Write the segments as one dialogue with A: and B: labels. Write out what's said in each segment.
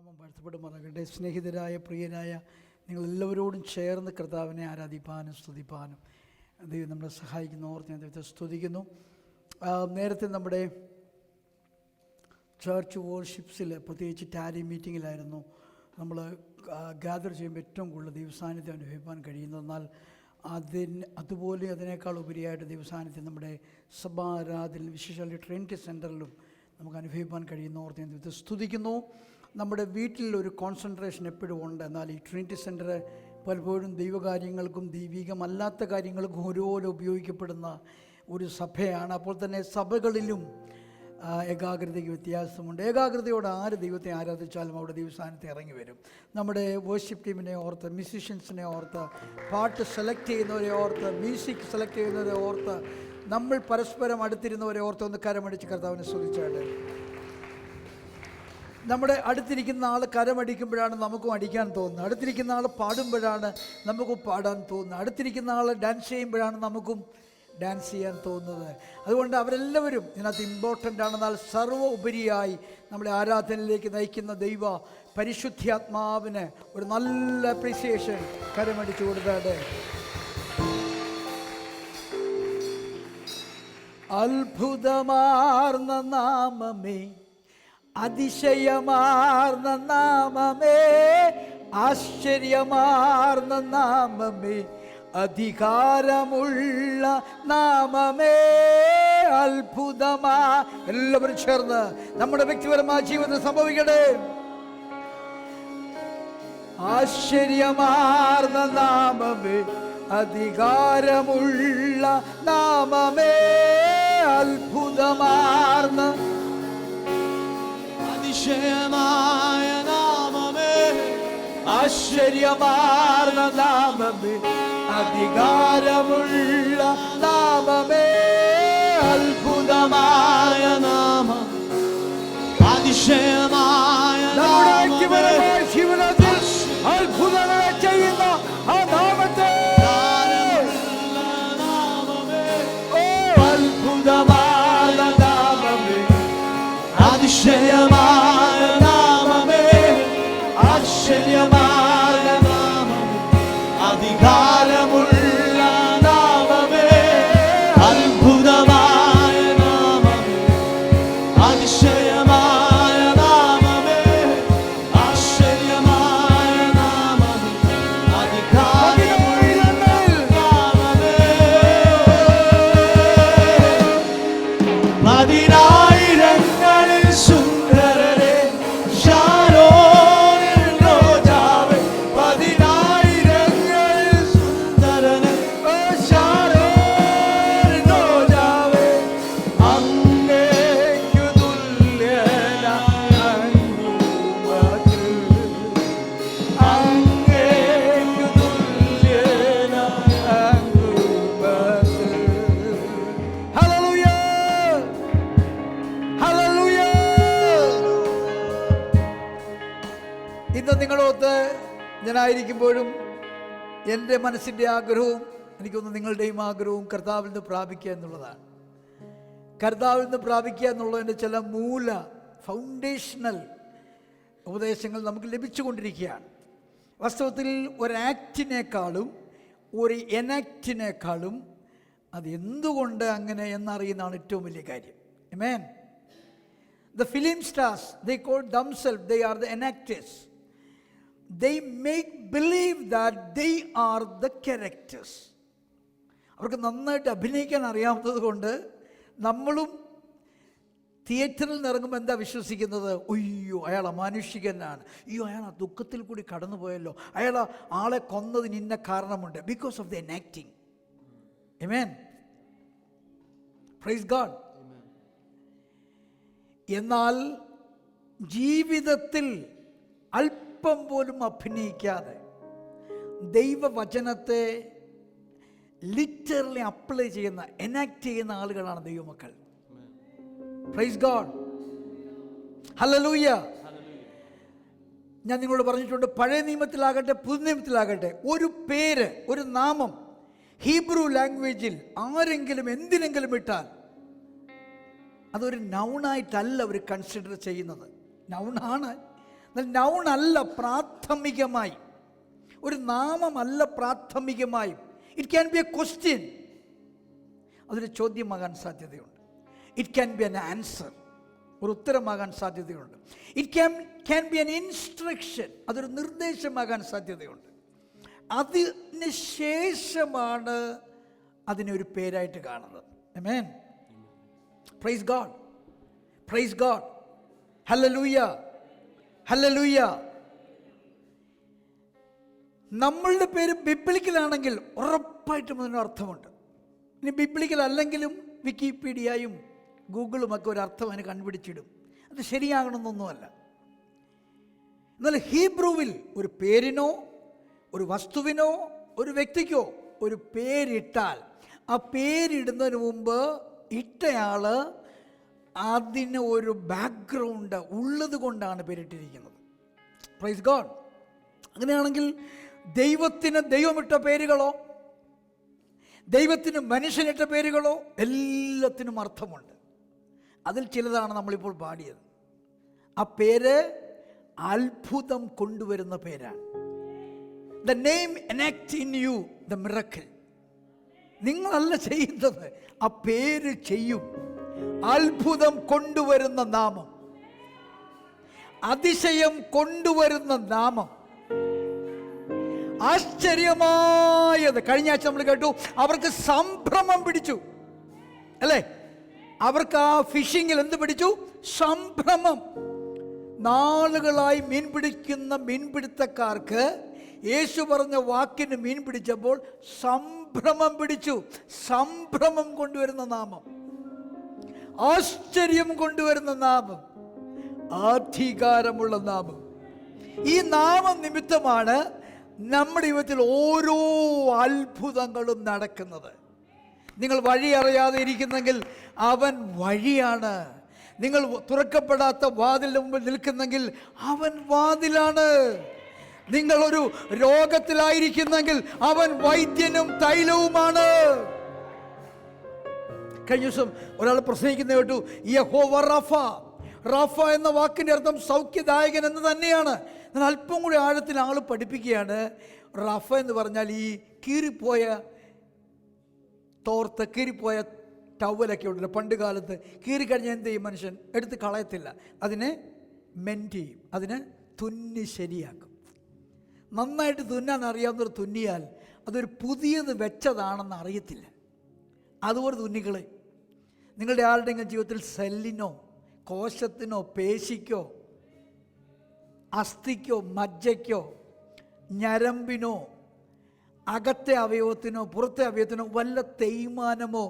A: നാമം വാഴ്ത്തപ്പെടുമാറാകട്ടെ. സ്നേഹിതരായ പ്രിയരായ നിങ്ങളെല്ലാവരോടും ചേർന്ന് കർത്താവിനെ ആരാധിപ്പാനും സ്തുതിപ്പാനും ദൈവം നമ്മളെ സഹായിക്കുന്ന ഓർത്ത് ഞാൻ ദൈവത്തെ സ്തുതിക്കുന്നു. നേരത്തെ നമ്മുടെ ചർച്ച് വോർഷിപ്സിൽ പ്രത്യേകിച്ച് ടാരി മീറ്റിങ്ങിലായിരുന്നു നമ്മൾ ഗ്യാദർ ചെയ്യുമ്പോൾ ഏറ്റവും കൂടുതൽ ദൈവസാന്നിധ്യം അനുഭവിക്കാൻ കഴിയുന്നത്. എന്നാൽ അതുപോലെ അതിനേക്കാൾ ഉപരിയായിട്ട് ദൈവസാന്നിധ്യം നമ്മുടെ സഭാരാധന വിശേഷാൽ ട്രിനിറ്റി സെൻറ്ററിലും നമുക്ക് അനുഭവിക്കാൻ കഴിയുന്ന ഓർത്ത് ഞാൻ ദൈവത്തെ സ്തുതിക്കുന്നു. നമ്മുടെ വീട്ടിലൊരു കോൺസെൻട്രേഷൻ എപ്പോഴും ഉണ്ട്. എന്നാൽ ഈ ട്രിനിറ്റി സെൻറ്റർ പലപ്പോഴും ദൈവകാര്യങ്ങൾക്കും ദൈവികമല്ലാത്ത കാര്യങ്ങൾക്കും ഓരോരോ ഉപയോഗിക്കപ്പെടുന്ന ഒരു സഭയാണ്. അപ്പോൾ തന്നെ സഭകളിലും ഏകാഗ്രതയ്ക്ക് വ്യത്യാസമുണ്ട്. ഏകാഗ്രതയോടെ ആര് ദൈവത്തെ ആരാധിച്ചാലും അവിടെ ദൈവസാന്നിധ്യം ഇറങ്ങി വരും. നമ്മുടെ വർഷിപ്പ് ടീമിനെ ഓർത്ത്, മ്യൂസീഷ്യൻസിനെ ഓർത്ത്, പാട്ട് സെലക്ട് ചെയ്യുന്നവരെ ഓർത്ത്, മ്യൂസിക് സെലക്ട് ചെയ്യുന്നവരെ ഓർത്ത്, നമ്മൾ പരസ്പരം അടുത്തിരുന്നവരെ ഓർത്ത് ഒന്ന് കരമടിച്ച് കർത്താവിനെ സ്തുതിച്ചാട്ടെ. നമ്മുടെ അടുത്തിരിക്കുന്ന ആൾ കരമടിക്കുമ്പോഴാണ് നമുക്കും അടിക്കാൻ തോന്നുന്നത്. അടുത്തിരിക്കുന്ന ആൾ പാടുമ്പോഴാണ് നമുക്കും പാടാൻ തോന്നുന്നത്. അടുത്തിരിക്കുന്ന ആൾ ഡാൻസ് ചെയ്യുമ്പോഴാണ് നമുക്കും ഡാൻസ് ചെയ്യാൻ തോന്നുന്നത്. അതുകൊണ്ട് അവരെല്ലാവരും ഇതിനകത്ത് ഇമ്പോർട്ടൻ്റ് ആണെന്നാൽ സർവ്വ ഉപരിയായി നമ്മളെ ആരാധനയിലേക്ക് നയിക്കുന്ന ദൈവ പരിശുദ്ധാത്മാവിന് ഒരു നല്ല അപ്രീസിയേഷൻ കരമടിച്ചു കൊടുത്താട്ടെ. അത്ഭുതമാർന്ന നാമമേ, അതിശയമാർന്ന നാമമേ, ആശ്ചര്യമാർന്ന നാമമേ, അധികാരമുള്ള നാമമേ, അത്ഭുതമാ. എല്ലാവരും ചേർന്ന് നമ്മുടെ വ്യക്തിപരമായ ജീവിതത്തിൽ സംഭവിക്കട്ടെ. ആശ്ചര്യമാർന്ന നാമമേ, അധികാരമുള്ള നാമമേ, അത്ഭുതമാർന്ന അതിശയമായ നാമമേ, ആശ്ചര്യമാർന്ന നാമമേ, അധികാരമുള്ള നാമമേ, അത്ഭുതമായ നാമം, അതിശയമായ ജീവിതത്തിൽ അത്ഭുതങ്ങളെ ചെയ്യുന്ന ആ നാമത്തെ അത്ഭുതമായ നാമമേ, അതിശയമായ നാമമേ, ആശ്ചര്യമായ നാമമേ, അധികാരമുള്ള നാമമേ, അത്ഭുതമായ നാമമേ, അതിശയമായ നാമമേ, ആശ്ചര്യമായ നാമമേ, അധികാരമുള്ള നാമമേ. പതിനായിരങ്ങളിൽ സുന്ദരരെ, ശാരോനിൽ റോജാവേ, പതിനായിരങ്ങളിൽ സുന്ദരനെ, ശാരോനിൽ റോജാവേ, അങ്ങേക്കു തുല്യനായ അങ്ങുമക്ക്, അങ്ങേക്കു തുല്യനായ അങ്ങുമക്ക്. Hallelujah, hallelujah. ഇന്ന് നിങ്ങളോത്ത് ഞാനായിരിക്കുമ്പോഴും എൻ്റെ മനസ്സിൻ്റെ ആഗ്രഹവും എനിക്കൊന്ന് നിങ്ങളുടെയും ആഗ്രഹവും കർത്താവിൽ നിന്ന് പ്രാപിക്കുക എന്നുള്ളതാണ്. കർത്താവിൽ നിന്ന് പ്രാപിക്കുക എന്നുള്ളതിൻ്റെ ചില മൂല ഫൗണ്ടേഷണൽ ഉപദേശങ്ങൾ നമുക്ക് ലഭിച്ചുകൊണ്ടിരിക്കുകയാണ്. വാസ്തവത്തിൽ ഒരു ആക്റ്റിനേക്കാളും ഒരു എനാക്റ്റിനേക്കാളും അത് എന്തുകൊണ്ട് അങ്ങനെ എന്നറിയുന്നതാണ് ഏറ്റവും വലിയ കാര്യം. ആമേൻ. The film stars, they call themselves, they are the enactors. They make believe that they are the characters. അവർക്ക് നന്നായിട്ട് അഭിനയിക്കാൻ അറിയാവുന്നത് കൊണ്ട് നമ്മളും തിയേറ്ററിൽ നിറങ്ങുമ്പോൾ എന്താ വിശ്വസിക്കുന്നത്? അയ്യോ അയാൾ അമാനുഷികനാണ്, അയ്യോ അയാൾ ആ ദുഃഖത്തിൽ കൂടി കടന്നു പോയല്ലോ, അയാൾ ആളെ കൊന്നതിന് ഇന്ന കാരണമുണ്ട്. Because of the enacting. Amen. Praise God. എന്നാൽ ജീവിതത്തിൽ അല്പം പോലും അഭിനയിക്കാതെ ദൈവവചനത്തെ ലിറ്ററലി അപ്ലൈ ചെയ്യുന്ന, എനാക്ട് ചെയ്യുന്ന ആളുകളാണ് ദൈവമക്കൾ. Price God. ഹല്ലേലൂയ. ഞാൻ നിങ്ങളോട് പറഞ്ഞിട്ടുണ്ട്, പഴയ നിയമത്തിലാകട്ടെ പുതിയ നിയമത്തിലാകട്ടെ ഒരു പേര്, ഒരു നാമം ഹീബ്രു ലാംഗ്വേജിൽ ആരെങ്കിലും എന്തിനെങ്കിലും ഇട്ടാൽ അതൊരു നൗണായിട്ടല്ല അവർ കൺസിഡർ ചെയ്യുന്നത്. നൗണാണ്, നൗൺ അല്ല പ്രാഥമികമായി, ഒരു നാമമല്ല പ്രാഥമികമായും. It can be a question, അതൊരു ചോദ്യമാകാൻ സാധ്യതയുണ്ട്. It can be an answer, ഒരു ഉത്തരമാകാൻ സാധ്യതയുണ്ട്. It can be an instruction, അതൊരു നിർദ്ദേശമാകാൻ സാധ്യതയുണ്ട്. അതിന് ശേഷമാണ് അതിനെ ഒരു പേരായിട്ട് കാണുന്നത്. Amen. Praise God, praise God, hallelujah, hallelujah. നമ്മളുടെ പേര് ബിബ്ലിക്കലാണെങ്കിൽ ഉറപ്പായിട്ടും അതിന് അർത്ഥമുണ്ട്. ഇനി ബിബ്ലിക്കൽ അല്ലെങ്കിലും വിക്കിപീഡിയയും ഗൂഗിളുമൊക്കെ ഒരു അർത്ഥം അതിന് കണ്ടുപിടിച്ചിടും. അത് ശരിയാകണമെന്നൊന്നുമല്ല. എന്നാൽ ഹീബ്രുവിൽ ഒരു പേരിനോ ഒരു വസ്തുവിനോ ഒരു വ്യക്തിക്കോ ഒരു പേരിട്ടാൽ ആ പേരിടുന്നതിന് മുമ്പ് ഇട്ടയാൾ അതിന് ഒരു ബാക്ക്ഗ്രൗണ്ട് ഉള്ളത് കൊണ്ടാണ് പേരിട്ടിരിക്കുന്നത്. Praise God. അങ്ങനെയാണെങ്കിൽ ദൈവത്തിന് ദൈവമിട്ട പേരുകളോ ദൈവത്തിന് മനുഷ്യനിട്ട പേരുകളോ എല്ലാത്തിനും അർത്ഥമുണ്ട്. അതിൽ ചിലതാണ് നമ്മളിപ്പോൾ പാടിയത്. ആ പേര് അത്ഭുതം കൊണ്ടുവരുന്ന പേരാണ്. The name enacts in you the miracle. നിങ്ങളല്ല ചെയ്യുന്നത്, ആ പേര് ചെയ്യും. അത്ഭുതം കൊണ്ടുവരുന്ന നാമം, അതിശയം കൊണ്ടുവരുന്ന നാമം, ആശ്ചര്യമായത്. കഴിഞ്ഞ ആഴ്ച നമ്മൾ കേട്ടു, അവർക്ക് സംഭ്രമം പിടിച്ചു അല്ലേ? അവർക്ക് ആ ഫിഷിങ്ങിൽ എന്ത് പിടിച്ചു? സംഭ്രമം. നാളുകളായി മീൻ പിടിക്കുന്ന മീൻപിടുത്തക്കാർക്ക് യേശു പറഞ്ഞ വാക്കിന് മീൻ പിടിച്ചപ്പോൾ സംഭ്രമം പിടിച്ചു. സംഭ്രമം കൊണ്ടുവരുന്ന നാമം, ആശ്ചര്യം കൊണ്ടുവരുന്ന നാമം, അധികാരമുള്ള നാമം. ഈ നാമം നിമിത്തമാണ് നമ്മുടെ ജീവിതത്തിൽ ഓരോ അത്ഭുതങ്ങളും നടക്കുന്നത്. നിങ്ങൾ വഴി അറിയാതെ ഇരിക്കുന്നെങ്കിൽ അവൻ വഴിയാണ്. നിങ്ങൾ തുറക്കപ്പെടാത്ത വാതിലിന് മുമ്പിൽ നിൽക്കുന്നെങ്കിൽ അവൻ വാതിലാണ്. നിങ്ങളൊരു രോഗത്തിലായിരിക്കുന്നെങ്കിൽ അവൻ വൈദ്യനും തൈലവുമാണ്. കഴിഞ്ഞ ദിവസം ഒരാൾ പ്രസംഗിക്കുന്ന കേട്ടു, യഹോവ റഫ. റഫ എന്ന വാക്കിൻ്റെ അർത്ഥം സൗഖ്യദായകൻ എന്ന് തന്നെയാണ്. എന്നാൽ അല്പം കൂടി ആഴത്തിൽ ആൾ പഠിപ്പിക്കുകയാണ്. റഫ എന്ന് പറഞ്ഞാൽ ഈ കീറിപ്പോയ തോർത്ത്, കീറിപ്പോയ ടവലൊക്കെ ഉണ്ടല്ലോ, പണ്ട് കാലത്ത് കീറിക്കഴിഞ്ഞാൽ എന്ത് ചെയ്യും? മനുഷ്യൻ എടുത്ത് കളയത്തില്ല, അതിനെ മെൻറ്റ് ചെയ്യും, അതിനെ തുന്നി ശരിയാക്കും. നന്നായിട്ട് തുന്നാൻ അറിയാവുന്നവർ തുന്നിയാൽ അതൊരു പുതിയത് വെച്ചതാണെന്ന് അറിയത്തില്ല, അതുപോലെ തുന്നികളെ. നിങ്ങളുടെ ആരുടെയെങ്കിലും ജീവിതത്തിൽ സെല്ലിനോ കോശത്തിനോ പേശിക്കോ അസ്ഥിക്കോ മജ്ജയ്ക്കോ ഞരമ്പിനോ അകത്തെ അവയവത്തിനോ പുറത്തെ അവയവത്തിനോ വല്ല തേയ്മാനമോ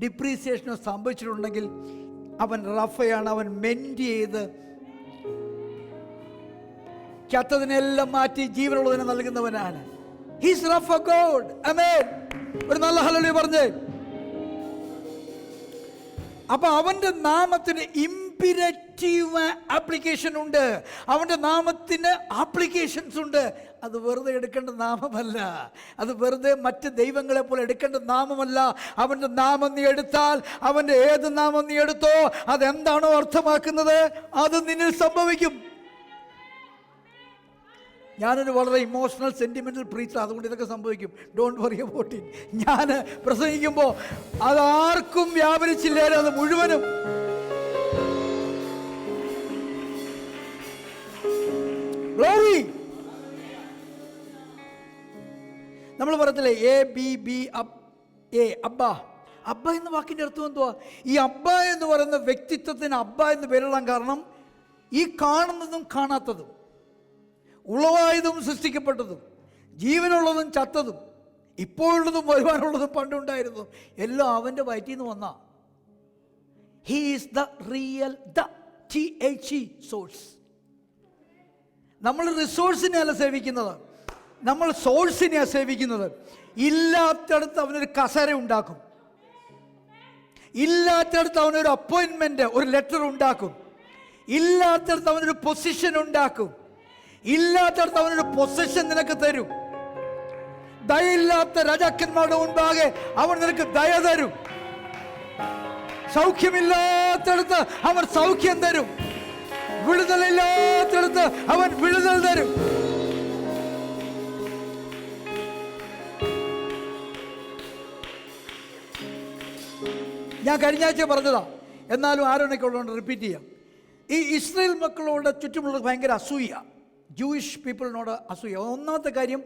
A: ഡിപ്രീസിയേഷനോ സംഭവിച്ചിട്ടുണ്ടെങ്കിൽ അവൻ റഫയാണ്. അവൻ മെൻറ്റ് ചെയ്ത് ചത്തതിനെല്ലാം മാറ്റി ജീവനുള്ളതിനെ നൽകുന്നവനാണ്. ഹീസ് റഫ ഗോഡ്. ആമേൻ. ഒരു നല്ല ഹല്ലേലൂയ പറഞ്ഞേ. അപ്പൊ അവന്റെ നാമത്തിന് ഇംപെരറ്റീവ് ആപ്ലിക്കേഷൻ ഉണ്ട്. അവന്റെ നാമത്തിന് ആപ്ലിക്കേഷൻസ് ഉണ്ട്. അത് വെറുതെ എടുക്കേണ്ട നാമമല്ല, അത് വെറുതെ മറ്റ് ദൈവങ്ങളെ പോലെ എടുക്കേണ്ട നാമമല്ല. അവൻ്റെ നാമം നീ എടുത്താൽ, അവൻ്റെ ഏത് നാമം നീ എടുത്തോ, അതെന്താണോ അർത്ഥമാക്കുന്നത് അത് നിന്നിൽ സംഭവിക്കും. ഞാനൊരു വളരെ ഇമോഷണൽ സെൻറ്റിമെൻ്റൽ പ്രീച്ചർ, അതുകൊണ്ട് ഇതൊക്കെ സംഭവിക്കും. Don't worry about it. ഞാൻ പ്രസംഗിക്കുമ്പോൾ അതാർക്കും വ്യാപരിച്ചില്ലേലും അത് മുഴുവനും ഗ്ലോറി. നമ്മൾ പറയത്തില്ലേ ABB എ അബ്ബ. അബ്ബ എന്ന വാക്കിൻ്റെ അർത്ഥം എന്തുവാ? ഈ അബ്ബ എന്ന് പറയുന്ന വ്യക്തിത്വത്തിന് അബ്ബ എന്ന് പേരിടാൻ കാരണം ഈ കാണുന്നതും കാണാത്തതും, ഉളവായതും സൃഷ്ടിക്കപ്പെട്ടതും, ജീവനുള്ളതും ചത്തതും, ഇപ്പോഴുള്ളതും വരുവാനുള്ളതും പണ്ടുണ്ടായിരുന്നു, എല്ലാം അവൻ്റെ വയറ്റിൽ നിന്ന് വന്ന. He is the real source. നമ്മൾ റിസോഴ്സിനെയല്ല സേവിക്കുന്നത്, നമ്മൾ സോഴ്സിനെയാണ് സേവിക്കുന്നത്. ഇല്ലാത്തടത്ത് അവനൊരു കസേര ഉണ്ടാക്കും, ഇല്ലാത്തടത്ത് അവനൊരു അപ്പോയിൻമെൻ്റ്, ഒരു ലെറ്റർ ഉണ്ടാക്കും, ഇല്ലാത്തടത്ത് അവനൊരു പൊസിഷൻ ഉണ്ടാക്കും, ഇല്ലാത്തടത്ത് അവനൊരു പൊസിഷൻ നിനക്ക് തരും. ദയയില്ലാത്ത രാജാക്കന്മാരുടെ മുൻപാകെ അവൻ നിനക്ക് ദയ തരും. സൗഖ്യമില്ലാത്തടത്ത് അവൻ സൗഖ്യം തരും. വിടുതലില്ലാത്തടത്ത് അവൻ വിടുതൽ തരും. ഞാൻ കഴിഞ്ഞ ആഴ്ച പറഞ്ഞതാ, എന്നാലും ആരോണൊക്കെ ഉള്ളതുകൊണ്ട് റിപ്പീറ്റ് ചെയ്യാം. ഈ ഇസ്രായേൽ മക്കളോട് ചുറ്റുമുള്ള ഭയങ്കര അസൂയ, ജൂയിഷ് പീപ്പിളിനോട് അസൂയ. ഒന്നാമത്തെ കാര്യം,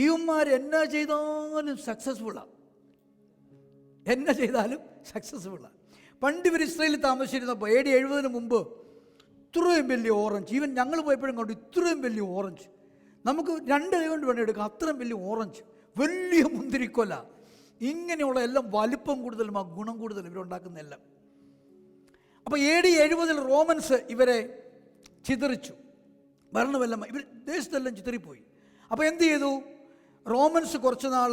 A: ഇവന്മാർ എന്നാ ചെയ്താലും സക്സസ്ഫുള്ളാണ്, എന്നാ ചെയ്താലും സക്സസ്ഫുള്ളാണ്. പണ്ട് ഇവർ ഇസ്രായേലിൽ താമസിച്ചിരുന്നപ്പോൾ AD 70 മുമ്പ് ഇത്രയും വലിയ ഓറഞ്ച്, ഈവൻ ഞങ്ങൾ പോയപ്പോഴും കണ്ടു ഇത്രയും വലിയ ഓറഞ്ച്. നമുക്ക് 2 കൈ കൊണ്ട് വേണം എടുക്കാം, അത്രയും വലിയ ഓറഞ്ച്, വലിയ മുന്തിരിക്കൊല, ഇങ്ങനെയുള്ള എല്ലാം വലിപ്പം കൂടുതലും ആ ഗുണം കൂടുതലും ഇവരുണ്ടാക്കുന്നതെല്ലാം. അപ്പോൾ AD 70 റോമൻസ് ഇവരെ ചിതറിച്ചു, ഭരണമെല്ലാം ഇവർ ദേശത്തെല്ലാം ചിതറിപ്പോയി. അപ്പോൾ എന്ത് ചെയ്തു? റോമൻസ് കുറച്ച് നാൾ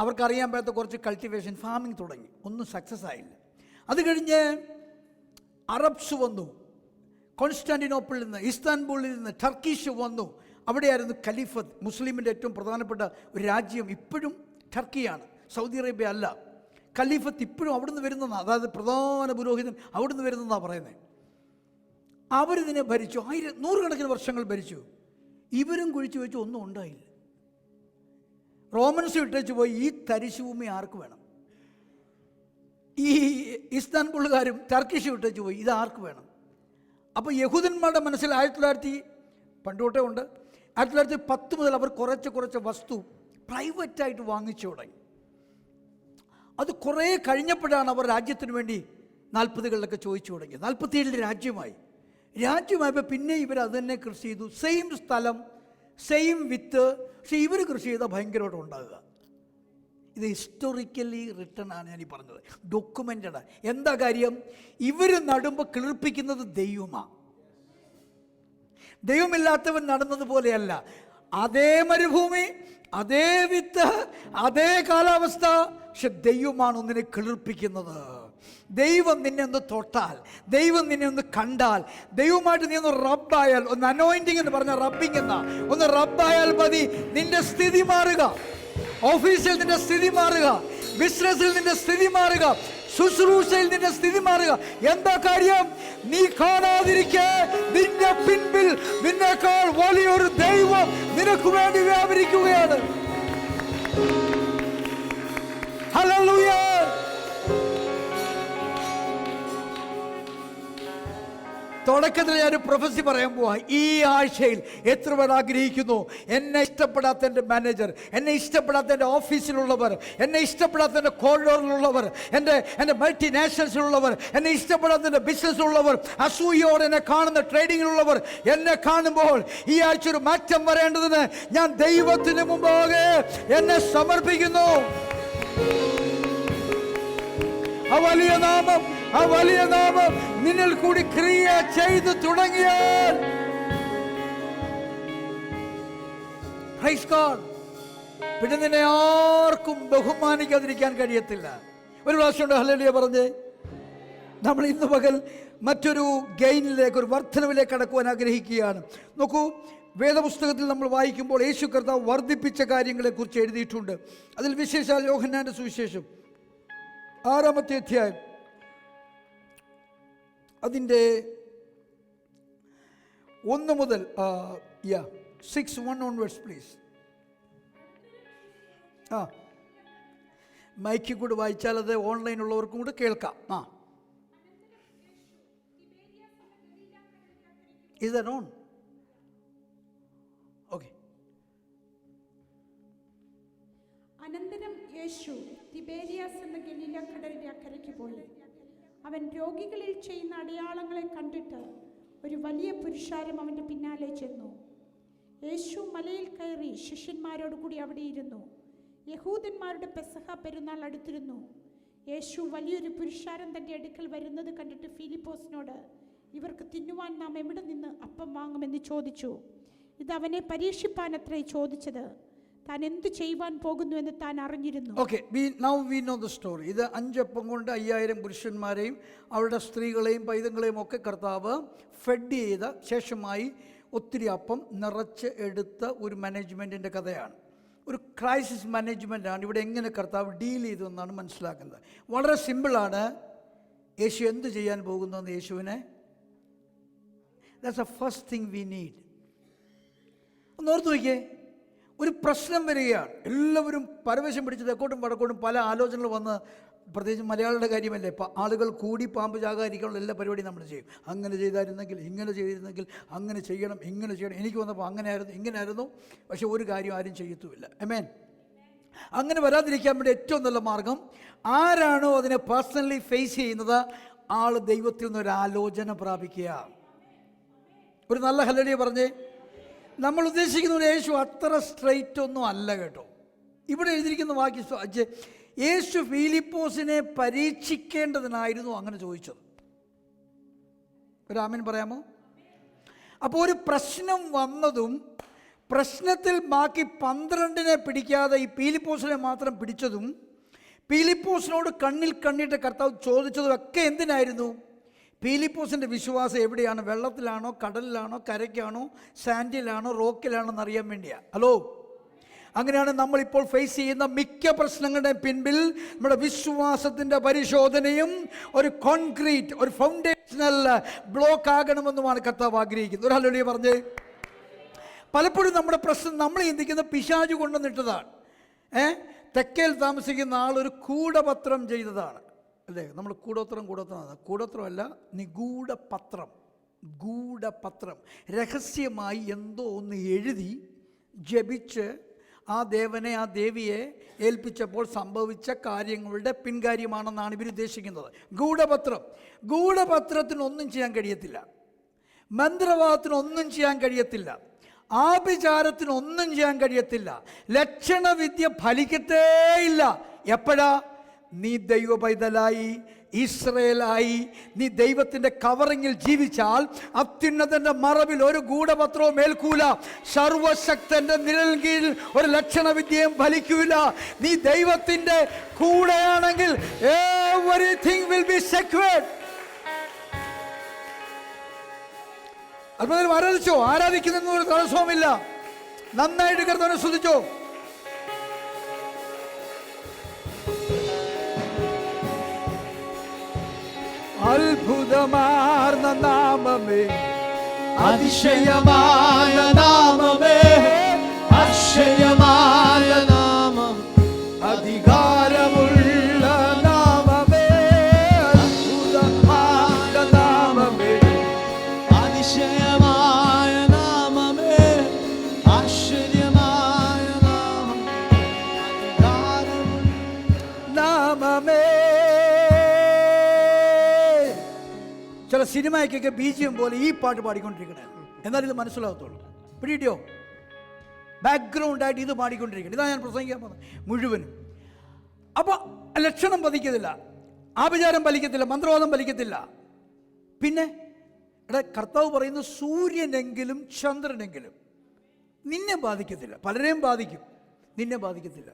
A: അവർക്കറിയാൻ പറ്റാത്ത കുറച്ച് കൾട്ടിവേഷൻ, ഫാമിംഗ് തുടങ്ങി. ഒന്നും സക്സസ് ആയില്ല. അത് കഴിഞ്ഞ് അറബ്സ് വന്നു, കോൺസ്റ്റാന്റിനോപ്പിളിൽ നിന്ന്, ഇസ്താൻബുളിൽ നിന്ന് ടർക്കിഷ് വന്നു. അവിടെയായിരുന്നു ഖലീഫത്ത്, മുസ്ലിമിൻ്റെ ഏറ്റവും പ്രധാനപ്പെട്ട ഒരു രാജ്യം ഇപ്പോഴും ടർക്കിയാണ്, സൗദി അറേബ്യ അല്ല. ഖലീഫത്ത് ഇപ്പോഴും അവിടുന്ന് വരുന്നതാണ്, അതായത് പ്രധാന പുരോഹിതൻ അവിടുന്ന് വരുന്നതാണ് പറയുന്നത്. അവരിതിനെ ഭരിച്ചു, 100 വർഷങ്ങൾ ഭരിച്ചു. ഇവരും കുഴിച്ചു വെച്ചു, ഒന്നും ഉണ്ടായില്ല. റോമൻസ് വിട്ടേച്ച് പോയി. ഈ തരിശുഭൂമി ആർക്ക് വേണം? ഈ ഇസ്താൻബുളുകാരും ടർക്കിഷ് വിട്ടേച്ച് പോയി, ഇത് ആർക്ക് വേണം? അപ്പോൾ യഹൂദന്മാരുടെ മനസ്സിൽ 1900 പണ്ടുതൊട്ടേ ഉണ്ട്, 1910 മുതൽ അവർ കുറച്ച് വസ്തു പ്രൈവറ്റായിട്ട് വാങ്ങിച്ചു തുടങ്ങി. അത് കുറേ കഴിഞ്ഞപ്പോഴാണ് അവർ രാജ്യത്തിന് വേണ്ടി 40കളിലൊക്കെ ചോദിച്ചു തുടങ്ങിയത്. 47 രാജ്യമായപ്പോൾ പിന്നെ ഇവർ അത് തന്നെ കൃഷി ചെയ്തു. സെയിം സ്ഥലം, സെയിം വിത്ത്, പക്ഷെ ഇവർ കൃഷി ചെയ്താൽ ഭയങ്കരമായിട്ട് ഉണ്ടാകുക. ഇത് ഹിസ്റ്റോറിക്കലി റിട്ടേൺ ആണ് ഞാൻ ഈ പറഞ്ഞത്, ഡോക്യുമെൻ്റഡ്. എന്താ കാര്യം? ഇവർ നടുമ്പോൾ കിളിർപ്പിക്കുന്നത് ദൈവമാണ്. ദൈവമില്ലാത്തവൻ നടന്നത് പോലെയല്ല. അതേ മരുഭൂമി, അതേ വിത്ത്, അതേ കാലാവസ്ഥ, പക്ഷെ ദൈവമാണ് ഒന്നിനെ കിളിർപ്പിക്കുന്നത്. ദൈവം നിന്നെ ഒന്ന് തൊട്ടാൽ, ദൈവം നിന്നെ ഒന്ന് കണ്ടാൽ, ദൈവമായിട്ട് നീ ഒന്ന് റബ്ബായാൽ, ഒന്ന് അനോയിന്റിങ് എന്ന് പറഞ്ഞ റബ്ബിങ് എന്നാ, ഒന്ന് റബ്ബായാൽ മതി, നിന്റെ സ്ഥിതി മാറുക. ഓഫീസിൽ നിന്റെ സ്ഥിതി മാറുക, ബിസിനസ്സിൽ നിന്റെ സ്ഥിതി മാറുക, ശുശ്രൂഷയിൽ നിന്റെ സ്ഥിതി മാറുക. എന്താ കാര്യം? നീ കാണാതിരിക്കെ നിന്റെ പിൻപിൽ നിന്നേക്കാൾ വലിയൊരു ദൈവം നിനക്ക് വേണ്ടി വ്യാപരിക്കുകയാണ്. ഹല്ലേലൂയ. തുടക്കത്തിൽ ഞാനൊരു പ്രൊഫസി പറയാൻ പോവാ. ഈ ആഴ്ചയിൽ എത്ര പേർ ആഗ്രഹിക്കുന്നു, എന്നെ ഇഷ്ടപ്പെടാത്ത എൻ്റെ മാനേജർ, എന്നെ ഇഷ്ടപ്പെടാത്ത എൻ്റെ ഓഫീസിലുള്ളവർ, എന്നെ ഇഷ്ടപ്പെടാത്ത എൻ്റെ കോറിഡോറിലുള്ളവർ, എൻ്റെ മൾട്ടിനാഷണൽസിലുള്ളവർ, എന്നെ ഇഷ്ടപ്പെടാത്ത എൻ്റെ ബിസിനസ്സിലുള്ളവർ, അസൂയോടെ എന്നെ കാണുന്ന ട്രേഡിങ്ങിലുള്ളവർ, എന്നെ കാണുമ്പോൾ ഈ ആഴ്ച ഒരു മാറ്റം വരേണ്ടതിന് ഞാൻ ദൈവത്തിന് മുമ്പാകെ എന്നെ സമർപ്പിക്കുന്നു. ആ വലിയ നാമം നിന്നിൽ കൂടി ക്രിയ ചെയ്ത് തുടങ്ങിയാൽ, പ്രൈസ് ഗോഡ്, പിന്നെ നിന്നെ ആർക്കും ബഹുമാനിക്കാതിരിക്കാൻ കഴിയത്തില്ല. ഒരു പ്രാവശ്യം ഹല്ലേലൂയ പറഞ്ഞേ. നമ്മൾ ഇന്ന് പകൽ മറ്റൊരു ഗെയിനിലേക്ക്, ഒരു വർധനവിലേക്ക് കടക്കുവാൻ ആഗ്രഹിക്കുകയാണ്. നോക്കൂ, വേദപുസ്തകത്തിൽ നമ്മൾ വായിക്കുമ്പോൾ യേശു കർത്താവ് വർദ്ധിപ്പിച്ച കാര്യങ്ങളെക്കുറിച്ച് എഴുതിയിട്ടുണ്ട്. അതിൽ വിശേഷാൽ യോഹന്നാന്റെ സുവിശേഷം 6-ാമത്തെ അധ്യായം, അതിൻ്റെ 1 മുതൽ 6:1 onwards please. മൈക്കിൽ കൂടെ വായിച്ചാൽ അത് ഓൺലൈനുള്ളവർക്കും കൂടെ കേൾക്കാം. Is that on? Okay.
B: അനന്തരം യേശു തിബേരിയാസ് എന്ന ഗലീലക്കടലിന്റെ അക്കരയ്ക്ക് പോയി. അവൻ രോഗികളിൽ ചെയ്യുന്ന അടയാളങ്ങളെ കണ്ടിട്ട് ഒരു വലിയ പുരുഷാരം അവൻ്റെ പിന്നാലെ ചെന്നു. യേശു മലയിൽ കയറി ശിഷ്യന്മാരോട് കൂടി അവിടെ ഇരുന്നു. യഹൂദന്മാരുടെ പെസഹ പെരുന്നാൾ അടുത്തിരുന്നു. യേശു വലിയൊരു പുരുഷാരം തൻ്റെ അടുക്കൽ വരുന്നത് കണ്ടിട്ട് ഫിലിപ്പോസിനോട്, ഇവർക്ക് തിന്നുവാൻ നാം എവിടെ നിന്ന് അപ്പം വാങ്ങുമെന്ന് ചോദിച്ചു. ഇത് അവനെ പരീക്ഷിപ്പാനത്രേ ചോദിച്ചത്. താൻ എന്ത് ചെയ്യുവാൻ പോകുന്നു എന്ന് താൻ അറിഞ്ഞിരുന്നു.
A: Okay, now we know the story. ഇത് 5 അപ്പം കൊണ്ട് 5000 പുരുഷന്മാരെയും അവരുടെ സ്ത്രീകളെയും പൈതങ്ങളെയും ഒക്കെ കർത്താവ് ഫെഡ് ചെയ്ത ശേഷമായി ഒത്തിരി അപ്പം നിറച്ച് എടുത്ത ഒരു മാനേജ്മെൻറ്റിൻ്റെ കഥയാണ്. ഒരു ക്രൈസിസ് മാനേജ്മെൻറ്റാണ് ഇവിടെ എങ്ങനെ കർത്താവ് ഡീൽ ചെയ്തു എന്നാണ് മനസ്സിലാക്കുന്നത്. വളരെ സിമ്പിളാണ്. യേശു എന്ത് ചെയ്യാൻ പോകുന്നതെന്ന് യേശുവിനെ that's the first thing we need. ഒന്ന് ഓർത്ത് നോക്കിയേ, ഒരു പ്രശ്നം വരികയാണ്, എല്ലാവരും പരവശം പിടിച്ച് തെക്കോട്ടും വടക്കോട്ടും പല ആലോചനകൾ വന്ന്, പ്രത്യേകിച്ച് മലയാളിയുടെ കാര്യമല്ലേ, ആളുകൾ കൂടി പാമ്പ് ചാകാതിരിക്കാനുള്ള എല്ലാ പരിപാടിയും നമ്മൾ ചെയ്യും. അങ്ങനെ ചെയ്തായിരുന്നെങ്കിൽ, ഇങ്ങനെ ചെയ്തിരുന്നെങ്കിൽ, അങ്ങനെ ചെയ്യണം, ഇങ്ങനെ ചെയ്യണം, എനിക്ക് വന്നപ്പോൾ അങ്ങനെയായിരുന്നു, ഇങ്ങനെയായിരുന്നു. പക്ഷെ ഒരു കാര്യം ആരും ചെയ്യത്തുമില്ല. ആമേൻ. അങ്ങനെ വരാതിരിക്കാൻ വേണ്ടി ഏറ്റവും നല്ല മാർഗം, ആരാണോ അതിനെ പേഴ്സണലി ഫേസ് ചെയ്യുന്നത്, ആൾ ദൈവത്തിൽ നിന്നൊരു ആലോചന പ്രാപിക്കുക. ഒരു നല്ല ഹല്ലേലൂയ പറഞ്ഞേ. നമ്മൾ ഉദ്ദേശിക്കുന്ന യേശു അത്ര സ്ട്രെയിറ്റ് ഒന്നും അല്ല കേട്ടോ. ഇവിടെ എഴുതിയിരിക്കുന്ന വാക്യം, യേശു ഫിലിപ്പോസിനെ പരീക്ഷിക്കേണ്ടതിനായിരുന്നു അങ്ങനെ ചോദിച്ചത്. ഒരു ആമേൻ പറയാമോ? അപ്പോൾ ഒരു പ്രശ്നം വന്നതും പ്രശ്നത്തിൽ ബാക്കി 12 പിടിക്കാതെ ഈ ഫിലിപ്പോസിനെ മാത്രം പിടിച്ചതും, ഫിലിപ്പോസിനോട് കണ്ണിൽ കണ്ണിട്ട് കർത്താവ് ചോദിച്ചതും ഒക്കെ എന്തിനായിരുന്നു? ഫിലിപ്പോസിൻ്റെ വിശ്വാസം എവിടെയാണ്? വെള്ളത്തിലാണോ, കടലിലാണോ, കരയ്ക്കാണോ, സാൻഡിലാണോ, റോക്കിലാണോ എന്നറിയാൻ വേണ്ടിയാണ്. ഹലോ, അങ്ങനെയാണ് നമ്മളിപ്പോൾ ഫേസ് ചെയ്യുന്ന മിക്ക പ്രശ്നങ്ങളുടെ പിൻപിൽ നമ്മുടെ വിശ്വാസത്തിൻ്റെ പരിശോധനയും ഒരു കോൺക്രീറ്റ്, ഒരു ഫൗണ്ടേഷണൽ ബ്ലോക്ക് ആകണമെന്നുമാണ് കർത്താവ് ആഗ്രഹിക്കുന്നത്. ഒരു ഹല്ലേലൂയ പറഞ്ഞേ. പലപ്പോഴും നമ്മുടെ പ്രശ്നം നമ്മൾ ചിന്തിക്കുന്ന പിശാചു കൊണ്ടുവന്നിട്ടതാണ്. തെക്കേൽ താമസിക്കുന്ന ആളൊരു കൂടപത്രം ചെയ്തതാണ്, അല്ലേ? നമ്മൾ കൂടോത്രമല്ല, നിഗൂഢപത്രം. ഗൂഢപത്രം, രഹസ്യമായി എന്തോ ഒന്ന് എഴുതി ജപിച്ച് ആ ദേവനെ, ആ ദേവിയെ ഏൽപ്പിച്ചപ്പോൾ സംഭവിച്ച കാര്യങ്ങളുടെ പിൻകാര്യമാണെന്നാണ് ഇവരുദ്ദേശിക്കുന്നത്. ഗൂഢപത്രം. ഗൂഢപത്രത്തിനൊന്നും ചെയ്യാൻ കഴിയത്തില്ല, മന്ത്രവാദത്തിനൊന്നും ചെയ്യാൻ കഴിയത്തില്ല, ആഭിചാരത്തിനൊന്നും ചെയ്യാൻ കഴിയത്തില്ല, ലക്ഷണവിദ്യ ഫലിക്കത്തേയില്ല. എപ്പോഴാ? നീ ദൈവ പൈതലായി, ഇസ്രയേലായി, നീ ദൈവത്തിൻ്റെ കവറിങ്ങിൽ ജീവിച്ചാൽ അത്യുന്നതൻ്റെ മറവിൽ ഒരു ഗൂഢപത്രവും ഏൽക്കൂല. സർവശക്തൻ്റെ നിഴൽ കീഴിൽ ഒരു ലക്ഷണവിദ്യയും ഫലിക്കൂല. നീ ദൈവത്തിൻ്റെ കൂടെയാണെങ്കിൽ everything will be secured. അത്ഭുതം ആരാധിച്ചോ? ആരാധിക്കുന്നതിന് ഒരു തടസ്സവുമില്ല. നന്നായിട്ട് കർത്താവിനെ സ്തുതിച്ചോ. അത്ഭുതമാർന്ന നാമമേ,
C: അതിശയമായ നാമമേ, അതിശയമായ നാമം,
A: അധികാരമുള്ള നാമമേ, അത്ഭുതമായ നാമമേ,
C: അതിശയമായ നാമമേ, ആശ്ചര്യമായ നാമം,
A: നാമമേ. ചില സിനിമയ്ക്കൊക്കെ BGM പോലെ ഈ പാട്ട് പാടിക്കൊണ്ടിരിക്കണേ, എന്നാൽ ഇത് മനസ്സിലാകത്തുള്ളൂ. പിടിയോ? ബാക്ക്ഗ്രൗണ്ടായിട്ട് ഇത് പാടിക്കൊണ്ടിരിക്കണം. ഇതാണ് ഞാൻ പ്രസംഗിക്കാൻ പോകുന്നത് മുഴുവനും. അപ്പോൾ ലക്ഷണം പതിക്കത്തില്ല, ആഭിചാരം ഫലിക്കത്തില്ല, മന്ത്രവാദം ഫലിക്കത്തില്ല. പിന്നെ കർത്താവ് പറയുന്നു, സൂര്യനെങ്കിലും ചന്ദ്രനെങ്കിലും നിന്നെ ബാധിക്കത്തില്ല. പലരെയും ബാധിക്കും, നിന്നെ ബാധിക്കത്തില്ല.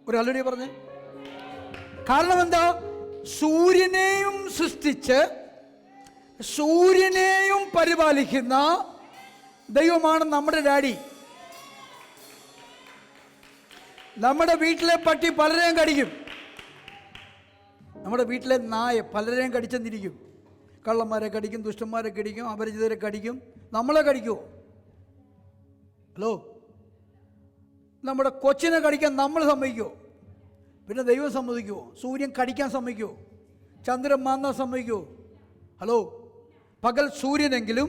A: ഒരു ഹല്ലേലൂയ പറഞ്ഞേ. കാരണം എന്താ? സൂര്യനെയും സൃഷ്ടിച്ച് സൂര്യനെയും പരിപാലിക്കുന്ന ദൈവമാണ് നമ്മുടെ ഡാഡി. നമ്മുടെ വീട്ടിലെ പട്ടി പലരെയും കടിക്കും, നമ്മുടെ വീട്ടിലെ നായ പലരെയും കടിച്ചെന്നിരിക്കും. കള്ളന്മാരെ കടിക്കും, ദുഷ്ടന്മാരെ കടിക്കും, അപരിചിതരെ കടിക്കും. നമ്മളെ കടിക്കുമോ? ഹലോ, നമ്മുടെ കൊച്ചിനെ കടിക്കാൻ നമ്മൾ സമ്മതിക്കുമോ? പിന്നെ ദൈവം സമ്മതിക്കുമോ? സൂര്യൻ കടിക്കാൻ സമ്മതിക്കുമോ? ചന്ദ്രൻ മാന്നാൻ സമ്മതിക്കുമോ? ഹലോ, പകൽ സൂര്യനെങ്കിലും.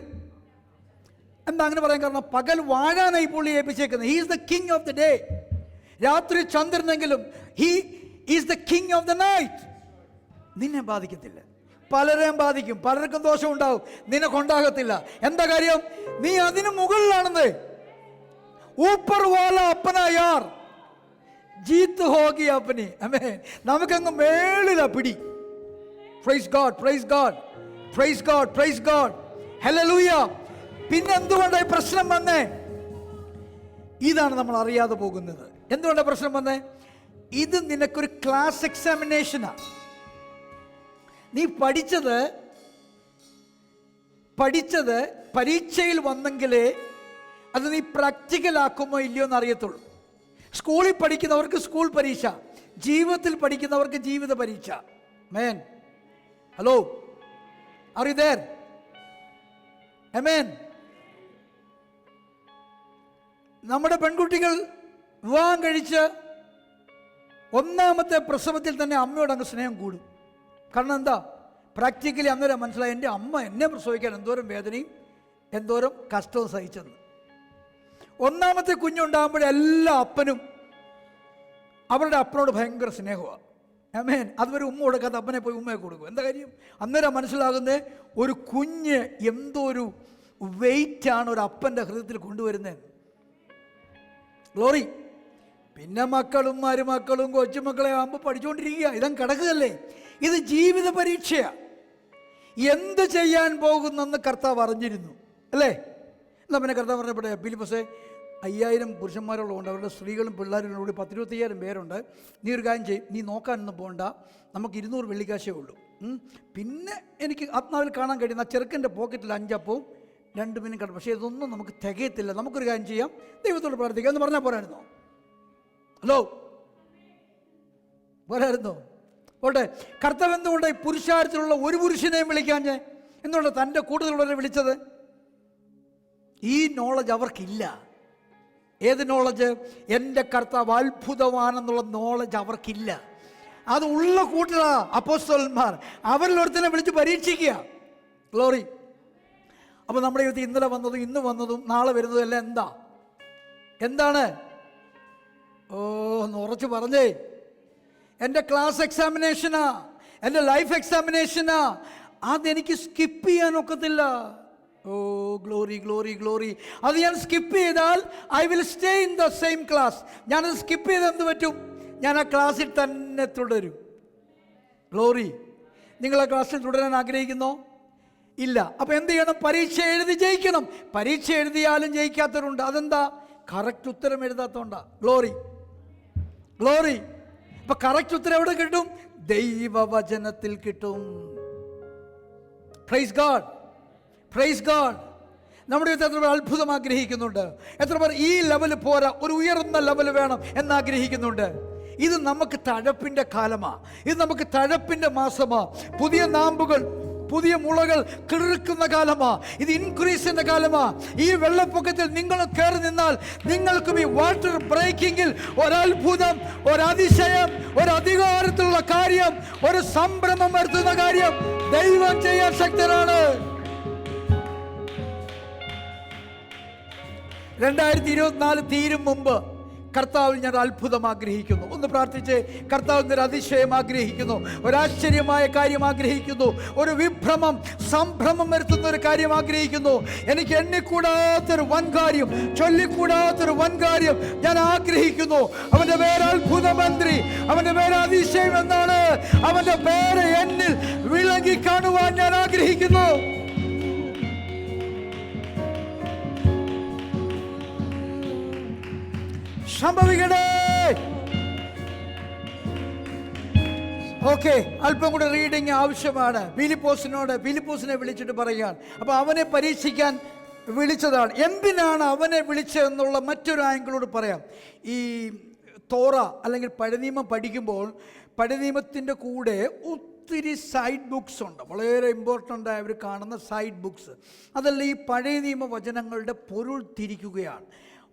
A: എന്താ അങ്ങനെ പറയാൻ കാരണം? പകൽ വാഴാനായി പുള്ളി ഏൽപ്പിച്ചേക്കുന്നത്. He is the king of the day. രാത്രി ചന്ദ്രനെങ്കിലും he is the king of the night. നിന്നെ ബാധിക്കത്തില്ല. പലരെയും ബാധിക്കും, പലർക്കും ദോഷം ഉണ്ടാവും, നിനക്കുണ്ടാകത്തില്ല. എന്താ കാര്യം? നീ അതിന് മുകളിലാണെന്ന്. ഊപ്പർ വാല അപ്പനാ യാർ, ജീത്ത് ഹോഗി അപ്പനി. ആമേൻ. നമുക്കങ്ങ് മേളിലാ പിടി. Price God, praise God, praise God, praise God, hallelujah. പിന്നെ എന്തുകൊണ്ടാണ് പ്രശ്നം വന്നേ? ഇതാണ് നമ്മൾ അറിയാതെ പോകുന്നത്. എന്തുകൊണ്ടാണ് പ്രശ്നം വന്നേ? ഇത് നിനക്കൊരു ക്ലാസ് എക്സാമിനേഷനാ. നീ പഠിച്ചത് പരീക്ഷയിൽ വന്നെങ്കിലേ അത് നീ പ്രാക്ടിക്കൽ ആക്കുമോ ഇല്ലയോ എന്ന് അറിയത്തുള്ളൂ. സ്കൂളിൽ പഠിക്കുന്നവർക്ക് സ്കൂൾ പരീക്ഷ, ജീവിതത്തിൽ പഠിക്കുന്നവർക്ക് ജീവിത പരീക്ഷ. മേൻ, ഹലോ, ആർ യു ദേർ? ആമേൻ. നമ്മുടെ പെൺകുട്ടികൾ വിവാഹം കഴിച്ച് ഒന്നാമത്തെ പ്രസവത്തിൽ തന്നെ അമ്മയോട് അങ്ങ് സ്നേഹം കൂടും. കാരണം എന്താ? പ്രാക്ടിക്കലി അന്നേരം മനസ്സിലായി എൻ്റെ അമ്മ എന്നെ പ്രസവിക്കാൻ എന്തോരം വേദനയും എന്തോരം കഷ്ടവും സഹിച്ചെന്ന്. ഒന്നാമത്തെ കുഞ്ഞുണ്ടാകുമ്പോഴേ എല്ലാ അപ്പനും അവരുടെ അപ്പനോട് ഭയങ്കര സ്നേഹമാണ്. ആമേൻ. അതുവരെ ഉമ്മ കൊടുക്കാത്ത അപ്പനെ പോയി ഉമ്മയെ കൊടുക്കും. എന്താ കാര്യം? അന്നേരം മനസ്സിലാകുന്നത് ഒരു കുഞ്ഞ് എന്തോ ഒരു വെയിറ്റാണ് ഒരു അപ്പൻ്റെ ഹൃദയത്തിൽ കൊണ്ടുവരുന്നത്. ഗ്ലോറി. പിന്നെ മക്കളും മരുമക്കളും കൊച്ചുമക്കളെ ആകുമ്പോൾ പഠിച്ചുകൊണ്ടിരിക്കുക. ഇതങ്ങ് കിടക്കുകയല്ലേ. ഇത് ജീവിത പരീക്ഷയാണ്. എന്ത് ചെയ്യാൻ പോകുന്നെന്ന് കർത്താവ് അറിഞ്ഞിരുന്നു അല്ലേ? എന്നാൽ പിന്നെ കർത്താവ് പറഞ്ഞപ്പോഴേ ഫിലിപ്പോസേ 5000 പുരുഷന്മാരോളമുണ്ട്, അവരുടെ സ്ത്രീകളും പിള്ളേരും കൂടി 10-25,000 പേരുണ്ട്. നീ ഒരു കാര്യം ചെയ്യും, നീ നോക്കാനൊന്നും പോകണ്ട, നമുക്ക് 200 വെള്ളിക്കാശേ ഉള്ളൂ. പിന്നെ എനിക്ക് ആത്മാവിൽ കാണാൻ കഴിയുന്ന ചെറുക്കൻ്റെ പോക്കറ്റിൽ 5 അപ്പവും 2 മീനും കണ്ടു. പക്ഷേ ഇതൊന്നും നമുക്ക് തികയത്തില്ല. നമുക്കൊരു കാര്യം ചെയ്യാം, ദൈവത്തോട് പ്രാർത്ഥിക്കാം എന്ന് പറഞ്ഞാൽ പോരായിരുന്നോ? ഹലോ, പോരായിരുന്നോ? പോട്ടെ. കർത്താവ് എന്തുകൊണ്ട് ഈ പുരുഷാരത്തിലുള്ള ഒരു പുരുഷനെയും വിളിക്കാൻ എന്തുകൊണ്ട് തൻ്റെ കൂടുതലുള്ളവരെ വിളിച്ചത്? ഈ നോളജ് അവർക്കില്ല. ഏത് നോളജ്? എൻ്റെ കർത്താവ് അത്ഭുതമാണെന്നുള്ള നോളജ് അവർക്കില്ല. അത് ഉള്ള കൂട്ടരാ അപ്പോസ്തലന്മാർ. അവരിലൊരുത്തനെ വിളിച്ച് പരീക്ഷിക്കുക. ഗ്ലോറി. അപ്പോൾ നമ്മുടെ ജീവിതത്തിൽ ഇന്നലെ വന്നതും ഇന്ന് വന്നതും നാളെ വരുന്നതും എല്ലാം എന്താണ്? ഓ, ഒന്ന് ഉറച്ച് പറഞ്ഞേ. എൻ്റെ ക്ലാസ് എക്സാമിനേഷനാ, എൻ്റെ ലൈഫ് എക്സാമിനേഷനാ. അതെനിക്ക് സ്കിപ്പ് ചെയ്യാനൊക്കത്തില്ല. ഓ, ഗ്ലോറി ഗ്ലോറി ഗ്ലോറി. അത് ഞാൻ സ്കിപ്പ് ചെയ്താൽ I will stay in the same class. ഞാനത് സ്കിപ്പ് ചെയ്ത് എന്ത് പറ്റും? ഞാൻ ആ ക്ലാസ്സിൽ തന്നെ തുടരും. ഗ്ലോറി. നിങ്ങൾ ആ ക്ലാസ്സിൽ തുടരാൻ ആഗ്രഹിക്കുന്നോ? ഇല്ല. അപ്പോൾ എന്ത് ചെയ്യണം? പരീക്ഷ എഴുതി ജയിക്കണം. പരീക്ഷ എഴുതിയാലും ജയിക്കാത്തവരുണ്ട്. അതെന്താ? കറക്റ്റ് ഉത്തരം എഴുതാത്തതുകൊണ്ടാ. Glory glory. അപ്പൊ കറക്റ്റ് ഉത്തരം എവിടെ കിട്ടും? ദൈവവചനത്തിൽ കിട്ടും. Praise God, praise God. നമ്മുടെ എത്ര പേർ അത്ഭുതം ആഗ്രഹിക്കുന്നുണ്ട്? എത്ര പേർ ഈ ലെവൽ പോരാ, ഒരു ഉയർന്ന ലെവൽ വേണം എന്നാഗ്രഹിക്കുന്നുണ്ട്? ഇത് നമുക്ക് തഴപ്പിൻ്റെ കാലമാണ്. ഇത് നമുക്ക് തഴപ്പിൻ്റെ മാസമാണ്. പുതിയ നാമ്പുകൾ, പുതിയ മുളകൾ കിളിർക്കുന്ന കാലമാ. ഇത് ഇൻക്രീസിന്റെ കാലമാ. ഈ വെള്ളപ്പൊക്കത്തിൽ നിങ്ങൾ കയറി നിന്നാൽ നിങ്ങൾക്കും ഈ വാട്ടർ ബ്രേക്കിങ്ങിൽ ഒരത്ഭുതം, ഒരതിശയം, ഒരധികാരത്തിലുള്ള കാര്യം, ഒരു സംഭ്രമം വരുത്തുന്ന കാര്യം ദൈവം ചെയ്യാൻ ശക്തനാണ്. 2024 തീരും മുമ്പ് കർത്താവിൽ ഞാൻ അത്ഭുതം ആഗ്രഹിക്കുന്നു. ഒന്ന് പ്രാർത്ഥിച്ച്. കർത്താവിൽ ഒരു അതിശയം ആഗ്രഹിക്കുന്നു, ഒരാശ്ചര്യമായ കാര്യം ആഗ്രഹിക്കുന്നു, ഒരു വിഭ്രമം, സംഭ്രമം വരുത്തുന്ന ഒരു കാര്യം ആഗ്രഹിക്കുന്നു. എനിക്ക് എണ്ണിക്കൂടാത്തൊരു വൻകാര്യം, ചൊല്ലിക്കൂടാത്തൊരു വൻകാര്യം ഞാൻ ആഗ്രഹിക്കുന്നു. അവൻ്റെ പേര് അത്ഭുതമന്ത്രി, അവൻ്റെ പേര് അതിശയം എന്നാണ്. അവൻ്റെ പേര് എന്നിൽ വിളങ്ങി കാണുവാൻ ഞാൻ ആഗ്രഹിക്കുന്നു. സംഭവിക്കട്ടെ. ഓക്കെ, അല്പം കൂടെ റീഡിങ് ആവശ്യമാണ്. ഫിലിപ്പോസിനെ വിളിച്ചിട്ട് പറയുകയാണ്. അപ്പൊ അവനെ പരീക്ഷിക്കാൻ വിളിച്ചതാണ്. എന്തിനാണ് അവനെ വിളിച്ചതെന്നുള്ള മറ്റൊരു ആംഗിളോട് പറയാം. ഈ തോറ അല്ലെങ്കിൽ പഴയ നിയമം പഠിക്കുമ്പോൾ പഴയ നിയമത്തിൻ്റെ കൂടെ ഒത്തിരി സൈഡ് ബുക്സ് ഉണ്ട്, വളരെ ഇമ്പോർട്ടൻ്റ് ആയ അവർ കാണുന്ന സൈഡ് ബുക്സ്. അതല്ല ഈ പഴയ നിയമ വചനങ്ങളുടെ പൊരുൾ തിരിക്കുകയാണ്.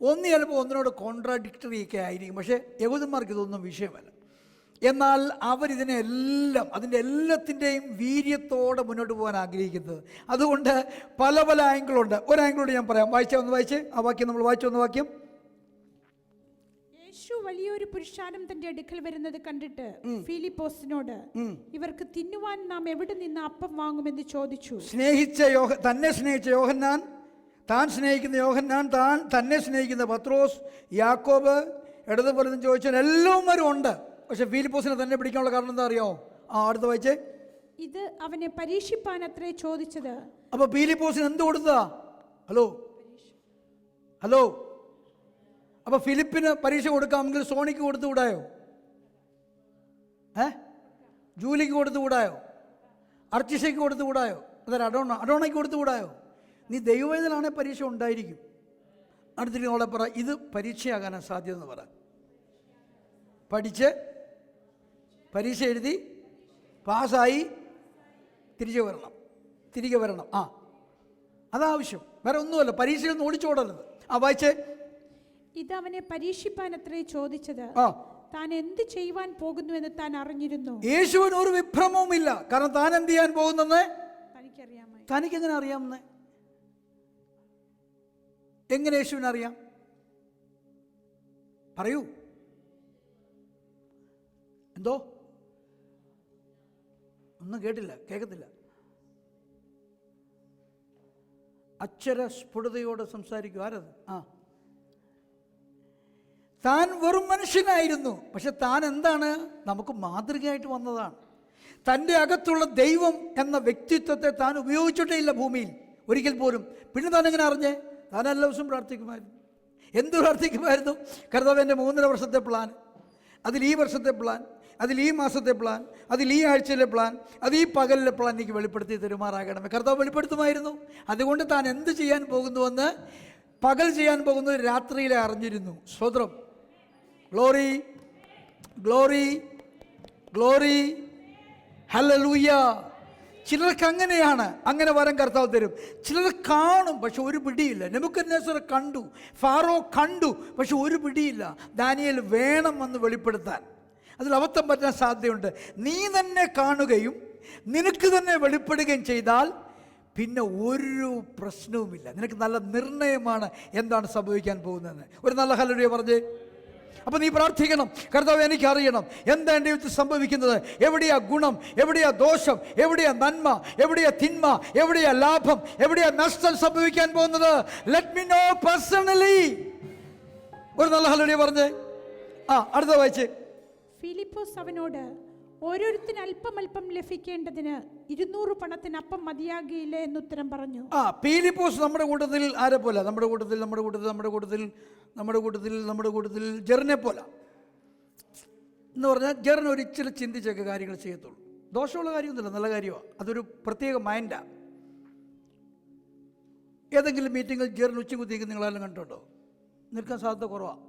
A: ഒന്ന് ചിലപ്പോൾ ഒന്നിനോട് കോൺട്രാഡിക്ടറി ഒക്കെ ആയിരിക്കും, പക്ഷേ യഹൂദന്മാർക്ക് ഇതൊന്നും വിഷയമല്ല. എന്നാൽ അവരിതിനെല്ലാം, അതിൻ്റെ എല്ലാത്തിൻ്റെയും വീര്യത്തോടെ മുന്നോട്ട് പോകാൻ ആഗ്രഹിക്കുന്നത്. അതുകൊണ്ട് പല പല ആംഗിളുണ്ട്. ഒരു ആംഗിളോട് ഞാൻ പറയാം. വായിച്ചേ ആ വാക്യം നമ്മൾ വായിച്ചു. വാക്യം:
B: യേശു വലിയൊരു പുരുഷാരം തന്റെ അടുക്കൽ വരുന്നത് കണ്ടിട്ട് ഫിലിപ്പോസിനോട്, ഇവർക്ക് തിന്നുവാൻ നാം എവിടെ നിന്ന് അപ്പം വാങ്ങുമെന്ന് ചോദിച്ചു.
A: തന്നെ സ്നേഹിച്ച യോഹന്നാൻ, താൻ സ്നേഹിക്കുന്ന യോഹന്നാൻ, തന്നെ സ്നേഹിക്കുന്ന പത്രോസ്, യാക്കോബ്, ഇടത് പറഞ്ഞ് ചോദിച്ചാൽ എല്ലാവരും ഉണ്ട്. പക്ഷെ ഫിലിപ്പോസിനെ തന്നെ പിടിക്കാനുള്ള കാരണം എന്താ അറിയോ? അടുത്ത് വായിച്ചേ.
B: ഇത് അവനെ പരീക്ഷിപ്പാൻ അത്രേ ചോദിച്ചത്.
A: അപ്പൊ ഫിലിപ്പോസിന് എന്ത് കൊടുത്തതാ? ഹലോ അപ്പൊ ഫിലിപ്പിന് പരീക്ഷ കൊടുക്കാമെങ്കിൽ സോണിക്ക് കൊടുത്തുകൂടായോ? ജൂലിക്ക് കൊടുത്തുകൂടായോ? അർച്ചിഷയ്ക്ക് കൊടുത്തുകൂടായോ? അതായത് അഡോണയ്ക്ക് കൊടുത്തുകൂടായോ? നീ ദൈവവേദനാണെ പരീക്ഷ ഉണ്ടായിരിക്കും. അടുത്തിട്ട് നോളെ പറ, ഇത് പരീക്ഷയാകാനാണ് സാധ്യത എന്ന് പറ. പഠിച്ച് പരീക്ഷ എഴുതി പാസ്സായി തിരികെ വരണം. അതാവശ്യം, വേറെ ഒന്നുമല്ല. പരീക്ഷയിൽ നിന്ന് ഓടിച്ചോടരുത്. വായിച്ചേ.
B: ഇത് അവനെ പരീക്ഷിപ്പാൻ അത്രേ ചോദിച്ചത്. താൻ എന്ത് ചെയ്യുവാൻ പോകുന്നു എന്ന് താൻ അറിഞ്ഞിരുന്നു.
A: യേശുവിന് ഒരു വിഭ്രമവും ഇല്ല. കാരണം താൻ എന്ത് ചെയ്യാൻ പോകുന്നെന്ന്
B: തനിക്കറിയാമോ?
A: തനിക്കെങ്ങനെ അറിയാമെന്ന്? എങ്ങനെ യേശുവിനറിയാം? പറയൂ. എന്തോ? ഒന്നും കേട്ടില്ല, കേൾക്കത്തില്ല. അക്ഷര സ്ഫുടതയോടെ സംസാരിക്കും. ആരത്? താൻ വെറും മനുഷ്യനായിരുന്നു, പക്ഷെ താൻ എന്താണ്? നമുക്ക് മാതൃകയായിട്ട് വന്നതാണ്. തൻ്റെ അകത്തുള്ള ദൈവം എന്ന വ്യക്തിത്വത്തെ താൻ ഉപയോഗിച്ചിട്ടേ ഇല്ല ഭൂമിയിൽ ഒരിക്കൽ പോലും. പിന്നെ താൻ എങ്ങനെ അറിഞ്ഞേ? താൻ എല്ലാ ദിവസവും പ്രാർത്ഥിക്കുമായിരുന്നു. എന്ത് പ്രാർത്ഥിക്കുമായിരുന്നു? കർത്താവ് എൻ്റെ 3.5 വർഷത്തെ പ്ലാൻ, അതിൽ ഈ വർഷത്തെ പ്ലാൻ, അതിൽ ഈ മാസത്തെ പ്ലാൻ, അതിൽ ഈ ആഴ്ചയിലെ പ്ലാൻ, അത് ഈ പകലിലെ പ്ലാൻ എനിക്ക് വെളിപ്പെടുത്തി തരുമാറാകണമേ. കർത്താവ് വെളിപ്പെടുത്തുമായിരുന്നു. അതുകൊണ്ട് താൻ എന്ത് ചെയ്യാൻ പോകുന്നുവെന്ന്, പകൽ ചെയ്യാൻ പോകുന്നത് രാത്രിയിലെ അറിഞ്ഞിരുന്നു. സ്തോത്രം. Glory, glory, glory, hallelujah. ചിലർക്ക് അങ്ങനെയാണ്, അങ്ങനെ വരം കർത്താവ് തരും. ചിലർ കാണും, പക്ഷെ ഒരു പിടിയില്ല. നെബൂഖദ്നേസർ കണ്ടു, ഫാറോ കണ്ടു, പക്ഷെ ഒരു പിടിയില്ല. ദാനിയേൽ വേണം വന്ന് വെളിപ്പെടുത്താൻ. അതിൽ അബദ്ധം പറ്റാൻ സാധ്യതയുണ്ട്. നീ തന്നെ കാണുകയും നിനക്ക് തന്നെ വെളിപ്പെടുകയും ചെയ്താൽ പിന്നെ ഒരു പ്രശ്നവുമില്ല. നിനക്ക് നല്ല നിർണയമാണ് എന്താണ് സംഭവിക്കാൻ പോകുന്നതെന്ന്. ഒരു നല്ല ഹല്ലേലൂയ പറഞ്ഞേ. അപ്പം നീ പ്രാർത്ഥിക്കണം, കർത്താവ് എനിക്കറിയണം എന്താ എൻ്റെ ജീവിതത്തിൽ സംഭവിക്കുന്നത്, എവിടെയാ ഗുണം, എവിടെയാ ദോഷം, എവിടെയാ നന്മ, എവിടെയാ തിന്മ, എവിടെയാ ലാഭം, എവിടെയാ നഷ്ടം സംഭവിക്കാൻ പോകുന്നത്. Let me know personally. ഒരു നല്ല ഹല്ലേലൂയ പറഞ്ഞേ. അടുത്ത വായിച്ചേ.
B: ഫിലിപ്പോസ് അവനോട്, ഓരോരുത്തരും അല്പം അല്പം ലഭിക്കേണ്ടതിന് 200 പണത്തിന് അപ്പം മതിയാകില്ല എന്നുത്തരം പറഞ്ഞു.
A: ഫിലിപ്പോസ് നമ്മുടെ കൂട്ടത്തിൽ ആരെ പോലെ? നമ്മുടെ കൂട്ടത്തിൽ ജെറിനെ പോലെ എന്ന് പറഞ്ഞാൽ, ജെറിൻ ഒരു ഇച്ചിരി ചിന്തിച്ചൊക്കെ കാര്യങ്ങൾ ചെയ്യത്തുള്ളൂ. ദോഷമുള്ള കാര്യമൊന്നുമില്ല, നല്ല കാര്യമാണ്. അതൊരു പ്രത്യേക മൈൻഡാണ്. ഏതെങ്കിലും മീറ്റിങ്ങിൽ ജെറിൻ ഉച്ച കുത്തിക്ക് നിങ്ങളെല്ലാം കണ്ടിട്ടുണ്ടോ? നിൽക്കാൻ സാധ്യത കുറവാണ്.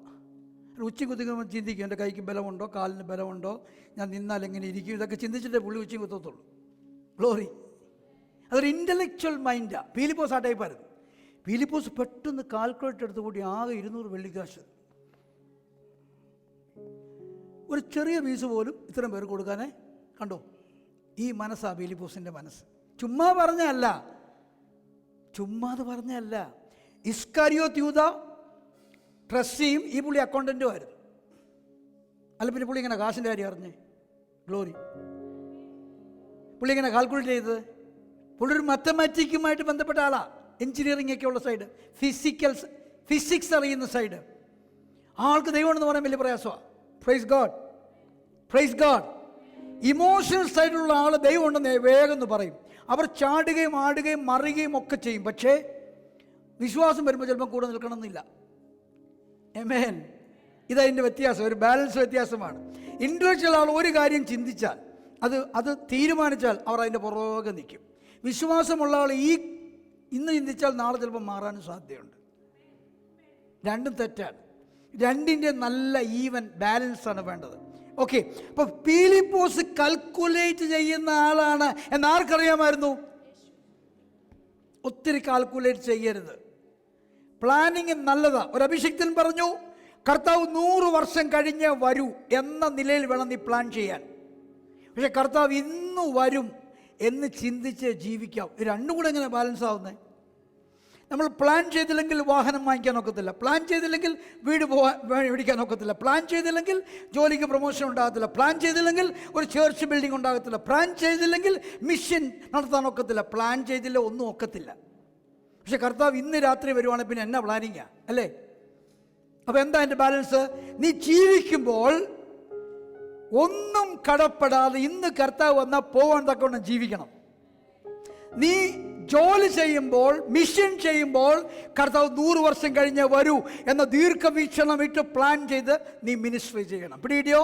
A: ഉച്ച കുത്തിക്കുമ്പോൾ ചിന്തിക്കും, എൻ്റെ കൈക്ക് ബലമുണ്ടോ, കാലിന് ബലമുണ്ടോ, ഞാൻ നിന്നാൽ എങ്ങനെ ഇരിക്കും, ഇതൊക്കെ ചിന്തിച്ചിട്ടേ പുള്ളി ഉച്ച കുത്തത്തുള്ളൂ. ഗ്ലോറി. അതൊരു ഇൻ്റലക്ച്വൽ മൈൻഡാണ്. ഫിലിപ്പോസ് ആ ടൈപ്പായിരുന്നു. ഫിലിപ്പോസ് പെട്ടെന്ന് കാൽക്കുലേറ്റ് എടുത്ത് കൂടി ആകെ 200 വെള്ളിക്കാശ്, ഒരു ചെറിയ പീസ് പോലും ഇത്രയും പേർ കൊടുക്കാനേ. കണ്ടോ? ഈ മനസ്സാണ് ഫിലിപ്പോസിൻ്റെ മനസ്സ്. ചുമ്മാത് പറഞ്ഞല്ല. ഇസ്കാരിയോത്ത് യൂദ ട്രസ്റ്റിയും ഈ പുള്ളി അക്കൗണ്ടൻറ്റും ആയിരുന്നു. അല്ല പിന്നെ പുള്ളി ഇങ്ങനെ കാശിൻ്റെ കാര്യം അറിഞ്ഞേ? ഗ്ലോറി. പുള്ളി ഇങ്ങനെ കാൽക്കുലേറ്റ് ചെയ്തത്? പുള്ളി ഒരു മാത്തമാറ്റിക്കുമായിട്ട് ബന്ധപ്പെട്ട ആളാണ്. എഞ്ചിനീയറിംഗ് ഒക്കെ ഉള്ള സൈഡ്, ഫിസിക്സ് അറിയുന്ന സൈഡ്. ആൾക്ക് ദൈവമാണെന്ന് പറയാൻ വലിയ പ്രയാസമാണ്. Price God, praise God. Emotional സൈഡിലുള്ള ആൾ ദൈവം ഉണ്ടെന്ന് വേഗം എന്ന് പറയും. അവർ ചാടുകയും ആടുകയും മറിയുകയും ഒക്കെ ചെയ്യും. പക്ഷേ വിശ്വാസം വരുമ്പോൾ ചിലപ്പോൾ കൂടെ നിൽക്കണമെന്നില്ല. ആമേൻ. ഇതതിൻ്റെ വ്യത്യാസം, ഒരു ബാലൻസ് വ്യത്യാസമാണ്. ഇൻ്റലക്ച്വൽ ആൾ ഒരു കാര്യം ചിന്തിച്ചാൽ, അത് തീരുമാനിച്ചാൽ അവർ അതിൻ്റെ പുറകെ നിൽക്കും. വിശ്വാസമുള്ള ആൾ ഇന്ന് ചിന്തിച്ചാൽ നാളെ ചിലപ്പോൾ മാറാനും സാധ്യതയുണ്ട്. രണ്ടും തെറ്റാണ്. രണ്ടിൻ്റെ നല്ല ഈവൻ ബാലൻസാണ് വേണ്ടത്. ഓക്കെ. അപ്പോൾ ഫിലിപ്പോസ് കാൽക്കുലേറ്റ് ചെയ്യുന്ന ആളാണ് എന്നാർക്കറിയാമായിരുന്നു? ഒത്തിരി കാൽക്കുലേറ്റ് ചെയ്യരുത്. പ്ലാനിങ് നല്ലതാ. ഒരു അഭിഷിക്തൻ പറഞ്ഞു, കർത്താവ് 100 വർഷം കഴിഞ്ഞ് വരൂ എന്ന നിലയിൽ വേണം നീ പ്ലാൻ ചെയ്യാൻ. പക്ഷെ കർത്താവ് ഇന്ന് വരും എന്ന് ചിന്തിച്ച് ജീവിക്കാം. രണ്ടും കൂടെ എങ്ങനെ ബാലൻസ് ആവുന്നത്? നമ്മൾ പ്ലാൻ ചെയ്തില്ലെങ്കിൽ വാഹനം വാങ്ങിക്കാൻ ഒക്കത്തില്ല, പ്ലാൻ ചെയ്തില്ലെങ്കിൽ വീട് മേടിക്കാൻ ഒക്കത്തില്ല, പ്ലാൻ ചെയ്തില്ലെങ്കിൽ ജോലിക്ക് പ്രൊമോഷൻ ഉണ്ടാകത്തില്ല, പ്ലാൻ ചെയ്തില്ലെങ്കിൽ ഒരു ചേർച്ച് ബിൽഡിംഗ് ഉണ്ടാകത്തില്ല, പ്ലാൻ ചെയ്തില്ലെങ്കിൽ മിഷൻ നടത്താൻ ഒക്കത്തില്ല, പ്ലാൻ ചെയ്തില്ല ഒന്നും ഒക്കത്തില്ല. പക്ഷെ കർത്താവ് ഇന്ന് രാത്രി വരുവാണെങ്കിൽ പിന്നെ എന്നാ പ്ലാനിങ്ങാ അല്ലേ? അപ്പോൾ എന്താ എൻ്റെ ബാലൻസ്? നീ ജീവിക്കുമ്പോൾ ഒന്നും കടപ്പെടാതെ ഇന്ന് കർത്താവ് വന്നാൽ പോകാൻ തക്കവണ്ണം ജീവിക്കണം. നീ ജോലി ചെയ്യുമ്പോൾ, മിഷൻ ചെയ്യുമ്പോൾ കർത്താവ് 100 വർഷം കഴിഞ്ഞ് വരൂ എന്ന ദീർഘവീക്ഷണം ഇട്ട് പ്ലാൻ ചെയ്ത് നീ മിനിസ്ട്രി ചെയ്യണം. പിടികിട്ടിയോ?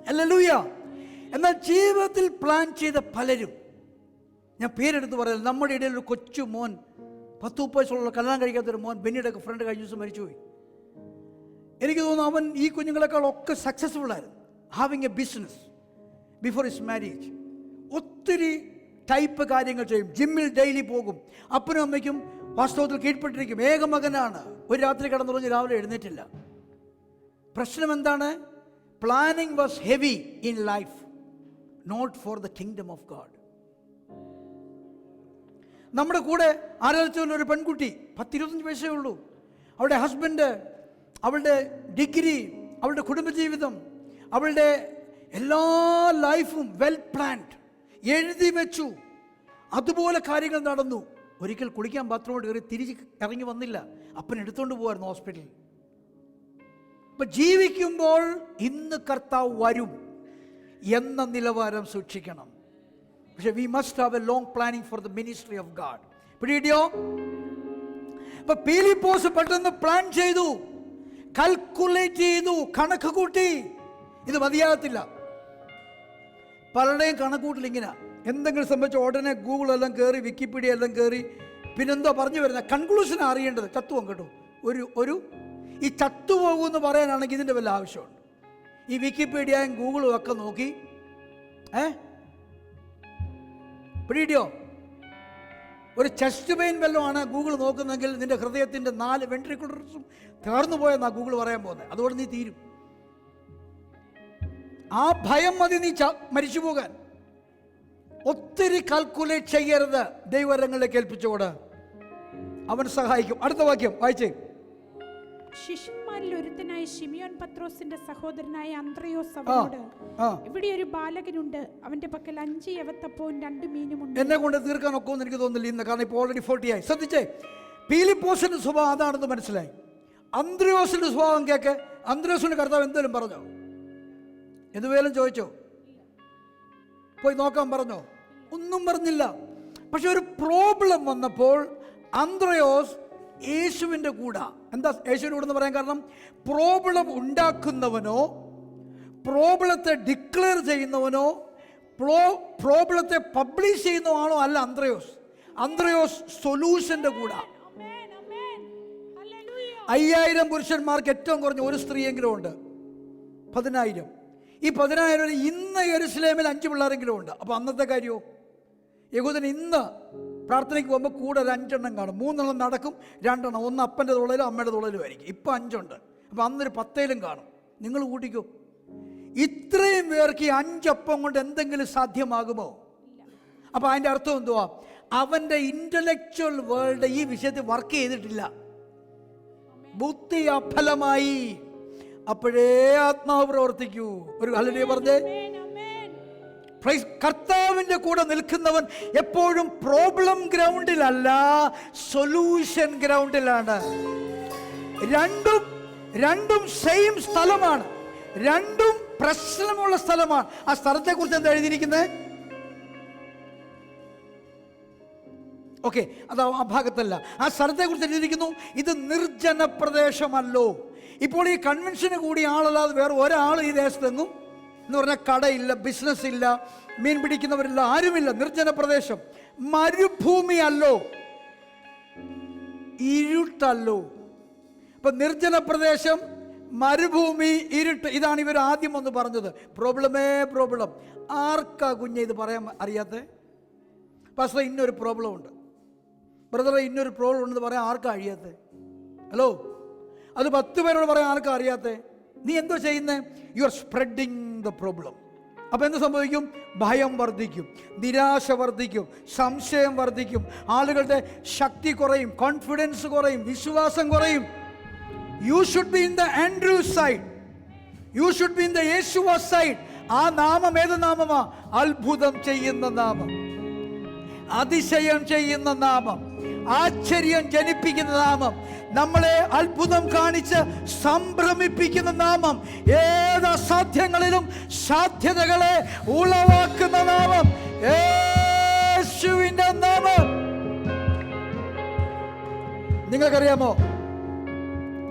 A: ഹല്ലേലൂയ. എന്നാൽ ജീവിതത്തിൽ പ്ലാൻ ചെയ്ത പലരും, ഞാൻ പേരെടുത്ത് പറയാം, നമ്മുടെ ഇടയിൽ ഒരു കൊച്ചു മോൻ, 10-30 വയസ്സുള്ള കല്യാണം കഴിക്കാത്തൊരു മോൻ, ബെന്നിയുടെ ഫ്രണ്ട് കഴിഞ്ഞ ദിവസം മരിച്ചുപോയി. എനിക്ക് തോന്നുന്നു അവൻ ഈ കുഞ്ഞുങ്ങളെക്കാളൊക്കെ സക്സസ്ഫുൾ ആയിരുന്നു, having A business before his marriage. ഒത്തിരി ടൈപ്പ് കാര്യങ്ങൾ ചെയ്യും. ജിമ്മിൽ ഡെയിലി പോകും. അപ്പനും അമ്മയ്ക്കും വാസ്തവത്തിൽ കീഴ്പ്പെട്ടിരിക്കും. ഏകമകനാണ്. ഒരു രാത്രി കിടന്നുറങ്ങി രാവിലെ എഴുന്നേറ്റില്ല. പ്രശ്നം എന്താണ്? Planning was heavy in life, not for the kingdom of God. നമ്മുടെ കൂടെ ആരാധിച്ചുള്ള ഒരു പെൺകുട്ടി 10-25 വയസ്സേ ഉള്ളൂ. അവളുടെ ഹസ്ബൻഡ്, അവളുടെ ഡിഗ്രി, അവളുടെ കുടുംബജീവിതം, അവളുടെ എല്ലാ ലൈഫും വെൽ പ്ലാൻഡ്, എഴുതി വെച്ചു. അതുപോലെ കാര്യങ്ങൾ നടന്നു. ഒരിക്കൽ കുളിക്കാൻ ബാത്റൂമോട് കയറി തിരിച്ച് ഇറങ്ങി വന്നില്ല. അപ്പൻ എടുത്തുകൊണ്ട് പോവായിരുന്നു ഹോസ്പിറ്റലിൽ. ഇപ്പം ജീവിക്കുമ്പോൾ ഇന്ന് കർത്താവ് വരും എന്ന നിലവാരം സൂക്ഷിക്കണം. പക്ഷെ we must have a long planning for the ministry of God. പിടിയോ? ഇപ്പൊ പീലിപ്പോസ് പെട്ടെന്ന് പ്ലാൻ ചെയ്തു, കാൽക്കുലേറ്റ് ചെയ്തു, കണക്ക് കൂട്ടി. ഇത് മതിയാകത്തില്ല. പലരുടെയും കണക്കൂട്ടിൽ ഇങ്ങനെ എന്തെങ്കിലും സംബന്ധിച്ച് ഉടനെ ഗൂഗിൾ എല്ലാം കയറി, വിക്കിപീഡിയ എല്ലാം കയറി, പിന്നെന്തോ പറഞ്ഞു വരുന്ന കൺക്ലൂഷനാണ് അറിയേണ്ടത്. ചത്തുപോകും കേട്ടോ. ഒരു ഈ ചത്തുപോകുമെന്ന് പറയാനാണെങ്കിൽ ഇതിൻ്റെ വല്ല ആവശ്യമുണ്ട്. ഈ വിക്കിപീഡിയയും ഗൂഗിളും ഒക്കെ നോക്കി പിടിയോ? ഒരു ചെസ്റ്റ് പെയിൻ വല്ലതുമാണ് ഗൂഗിൾ നോക്കുന്നെങ്കിൽ നിന്റെ ഹൃദയത്തിൻ്റെ 4 വെൻട്രിക്കുലർസും തീർന്നു പോയെന്നാ ഗൂഗിൾ പറയാൻ പോകുന്നത്. അതുകൊണ്ട് നീ തീരും. ആ ഭയം മതി നീ മരിച്ചു പോകാൻ. ഒത്തിരി കാൽക്കുലേറ്റ് ചെയ്യരുത്. ദൈവരങ്ങളിലേക്ക് ഏൽപ്പിച്ചുകൂടെ, അവൻ സഹായിക്കും. അടുത്ത വാക്യം വായിച്ചേ.
B: ശിഷ്യന്മാരിൽ ഒരുത്തനായ ശിമിയോൻ പത്രോസിന്റെ സഹോദരനായ അന്ത്രയോസ് അവനോട്, ഇവിടെ ഒരു ബാലകനുണ്ട്, അവന്റെ പക്കൽ 5 യവത്തപ്പവും 2 മീനുമുണ്ട്. എന്നെ കൊണ്ട് തീർക്കാൻ ഒക്കുമെന്ന് എനിക്ക് തോന്നുന്നില്ല ഇന്ന്, കാരണം ഇപ്പോൾ ഓൾറെഡി 40 ആയി. ശ്രദ്ധിച്ചേ, പീലിപ്പോസിന്റെ സ്വഭാവം അതാണെന്ന് മനസ്സിലായി. അന്ത്രയോസിന്റെ സ്വഭാവം കേക്ക്. അന്ത്രയോസിന്റെ കർത്താവ് എന്തെങ്കിലും പറഞ്ഞോ? എന്തുവേലും ചോദിച്ചോ? പോയി നോക്കാൻ പറഞ്ഞോ? ഒന്നും പറഞ്ഞില്ല. പക്ഷെ ഒരു പ്രോബ്ലം വന്നപ്പോൾ അന്ത്രയോസ് യേശുവിൻ്റെ കൂടെ. എന്താ യേശുവിൻ്റെ കൂടെ എന്ന് പറയാൻ കാരണം? പ്രോബ്ലം ഉണ്ടാക്കുന്നവനോ, പ്രോബ്ലത്തെ ഡിക്ലെയർ ചെയ്യുന്നവനോ, പ്രോബ്ലത്തെ പബ്ലിഷ് ചെയ്യുന്നതാണോ അല്ല അന്ത്രയോസ്. അന്ത്രയോസ് സൊല്യൂഷൻ്റെ കൂടെ. 5000 പുരുഷന്മാർക്ക് ഏറ്റവും കുറഞ്ഞ ഒരു സ്ത്രീയെങ്കിലും ഉണ്ട്. 10,000. ഈ 10,000 ഇന്ന് യെരുശലേമിൽ 5 പിള്ളേരെങ്കിലും ഉണ്ട്. അപ്പോൾ അന്നത്തെ കാര്യമോ? യഹൂദൻ ഇന്ന് പ്രാർത്ഥനയ്ക്ക് പോകുമ്പോൾ കൂടെ 5 എണ്ണം കാണും. 3 എണ്ണം നടക്കും, 2 എണ്ണം, ഒന്ന് അപ്പൻ്റെ തുള്ളയിലും അമ്മയുടെ തുള്ളയിലും ആയിരിക്കും. ഇപ്പം 5 ഉണ്ട്. അപ്പോൾ അന്നൊരു 10 കാണും. നിങ്ങൾ കൂട്ടിക്കോ. ഇത്രയും പേർക്ക് ഈ 5 അപ്പം കൊണ്ട് എന്തെങ്കിലും സാധ്യമാകുമോ? അപ്പോൾ അതിൻ്റെ അർത്ഥം എന്തുവാ? അവൻ്റെ ഇൻ്റലക്ച്വൽ വേൾഡ് ഈ വിഷയത്തിൽ വർക്ക് ചെയ്തിട്ടില്ല. ബുദ്ധി അഫലമായി. അപ്പോഴേ ആത്മാവ് പ്രവർത്തിക്കൂ. ഒരു ഹല്ലേലൂയ പറഞ്ഞേ. കർത്താവിൻ്റെ കൂടെ നിൽക്കുന്നവൻ എപ്പോഴും പ്രോബ്ലം ഗ്രൗണ്ടിലല്ല, സൊല്യൂഷൻ ഗ്രൗണ്ടിലാണ്. രണ്ടും സെയിം സ്ഥലമാണ്. രണ്ടും പ്രശ്നമുള്ള സ്ഥലമാണ്. ആ സ്ഥലത്തെക്കുറിച്ച് എന്താ എഴുതിയിരിക്കുന്നത്? ഓക്കെ, അത് ആ ഭാഗത്തല്ല. ആ സ്ഥലത്തെക്കുറിച്ച് എഴുതിയിരിക്കുന്നു, ഇത് നിർജ്ജന പ്രദേശമല്ലോ. ഇപ്പോൾ ഈ കൺവെൻഷന് കൂടി ആളല്ലാതെ വേറെ ഒരാൾ ഈ ദേശത്തെങ്ങും എന്ന് പറഞ്ഞാൽ കടയില്ല, ബിസിനസ് ഇല്ല, മീൻ പിടിക്കുന്നവരില്ല, ആരുമില്ല. നിർജ്ജന പ്രദേശം. മരുഭൂമി അല്ലോ, ഇരുട്ടല്ലോ. ഇപ്പൊ നിർജ്ജന പ്രദേശം, മരുഭൂമി, ഇരുട്ട്. ഇതാണ് ഇവർ ആദ്യം വന്ന് പറഞ്ഞത്. പ്രോബ്ലം. ആർക്കാ കുഞ്ഞെ ഇത് പറയാൻ അറിയാത്ത? പക്ഷേ ഇന്നൊരു പ്രോബ്ലം ഉണ്ട്, ബ്രദറെ ഇന്നൊരു പ്രോബ്ലം ഉണ്ടെന്ന് പറയാൻ ആർക്കാ അറിയാത്ത? ഹലോ, അത് 10 പേരോട് പറയാൻ ആർക്കാ അറിയാത്ത? നീ എന്തോ ചെയ്യുന്നത്? You are spreading the problem. അപ്പോൾ എന്ത് സംഭവിക്കും? ഭയം വർദ്ധിക്കും, നിരാശ വർദ്ധിക്കും, സംശയം വർദ്ധിക്കും, ആളുകളുടെ ശക്തി കുറയും, കോൺഫിഡൻസ് കുറയും, വിശ്വാസം കുറയും. You should be in the Andrew side, you should be in the Jeshua side. ആ നാമം ഏത് നാമമാ? അത്ഭുതം ചെയ്യുന്ന നാമം, അതിശയം ചെയ്യുന്ന നാമം, ആശ്ചര്യം ജനിപ്പിക്കുന്ന നാമം, നമ്മളെ അത്ഭുതം കാണിച്ച് സംഭ്രമിപ്പിക്കുന്ന നാമം, ഏത് അസാധ്യങ്ങളിലും സാധ്യതകളെ ഉളവാക്കുന്ന നാമം, യേശുവിന്റെ നാമം. നിങ്ങൾക്കറിയാമോ,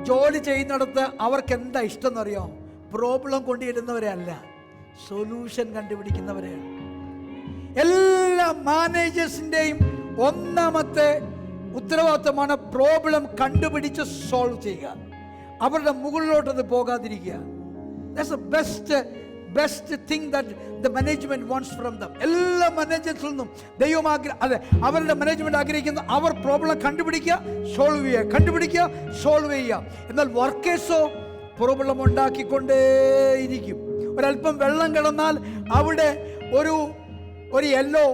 B: ജോലി ചെയ്യുന്നിടത്ത് അവർക്ക് എന്താ ഇഷ്ടം എന്നറിയാമോ? പ്രോബ്ലം കൊണ്ടുവരുന്നവരെ അല്ല, സൊല്യൂഷൻ കണ്ടുപിടിക്കുന്നവരെയാണ്. എല്ലാ മാനേജേഴ്സിൻ്റെയും ഒന്നാമത്തെ ഉത്തരവാദിത്തമാണ് പ്രോബ്ലം കണ്ടുപിടിച്ച് സോൾവ് ചെയ്യുക, അവരുടെ മുകളിലോട്ടത് പോകാതിരിക്കുക. That's the
A: best thing that the management wants from them. എല്ലാ മാനേജേഴ്സിൽ നിന്നും ദൈവം അവരുടെ മാനേജ്മെന്റ് ആഗ്രഹിക്കുന്ന അവർ പ്രോബ്ലം കണ്ടുപിടിക്കുക, സോൾവ് ചെയ്യുക, കണ്ടുപിടിക്കുക, സോൾവ് ചെയ്യുക. എന്നാൽ വർക്കേഴ്സോ പ്രോബ്ലം ഉണ്ടാക്കിക്കൊണ്ടേയിരിക്കും. ഒരല്പം വെള്ളം കിടന്നാൽ അവിടെ ഒരു യെല്ലോ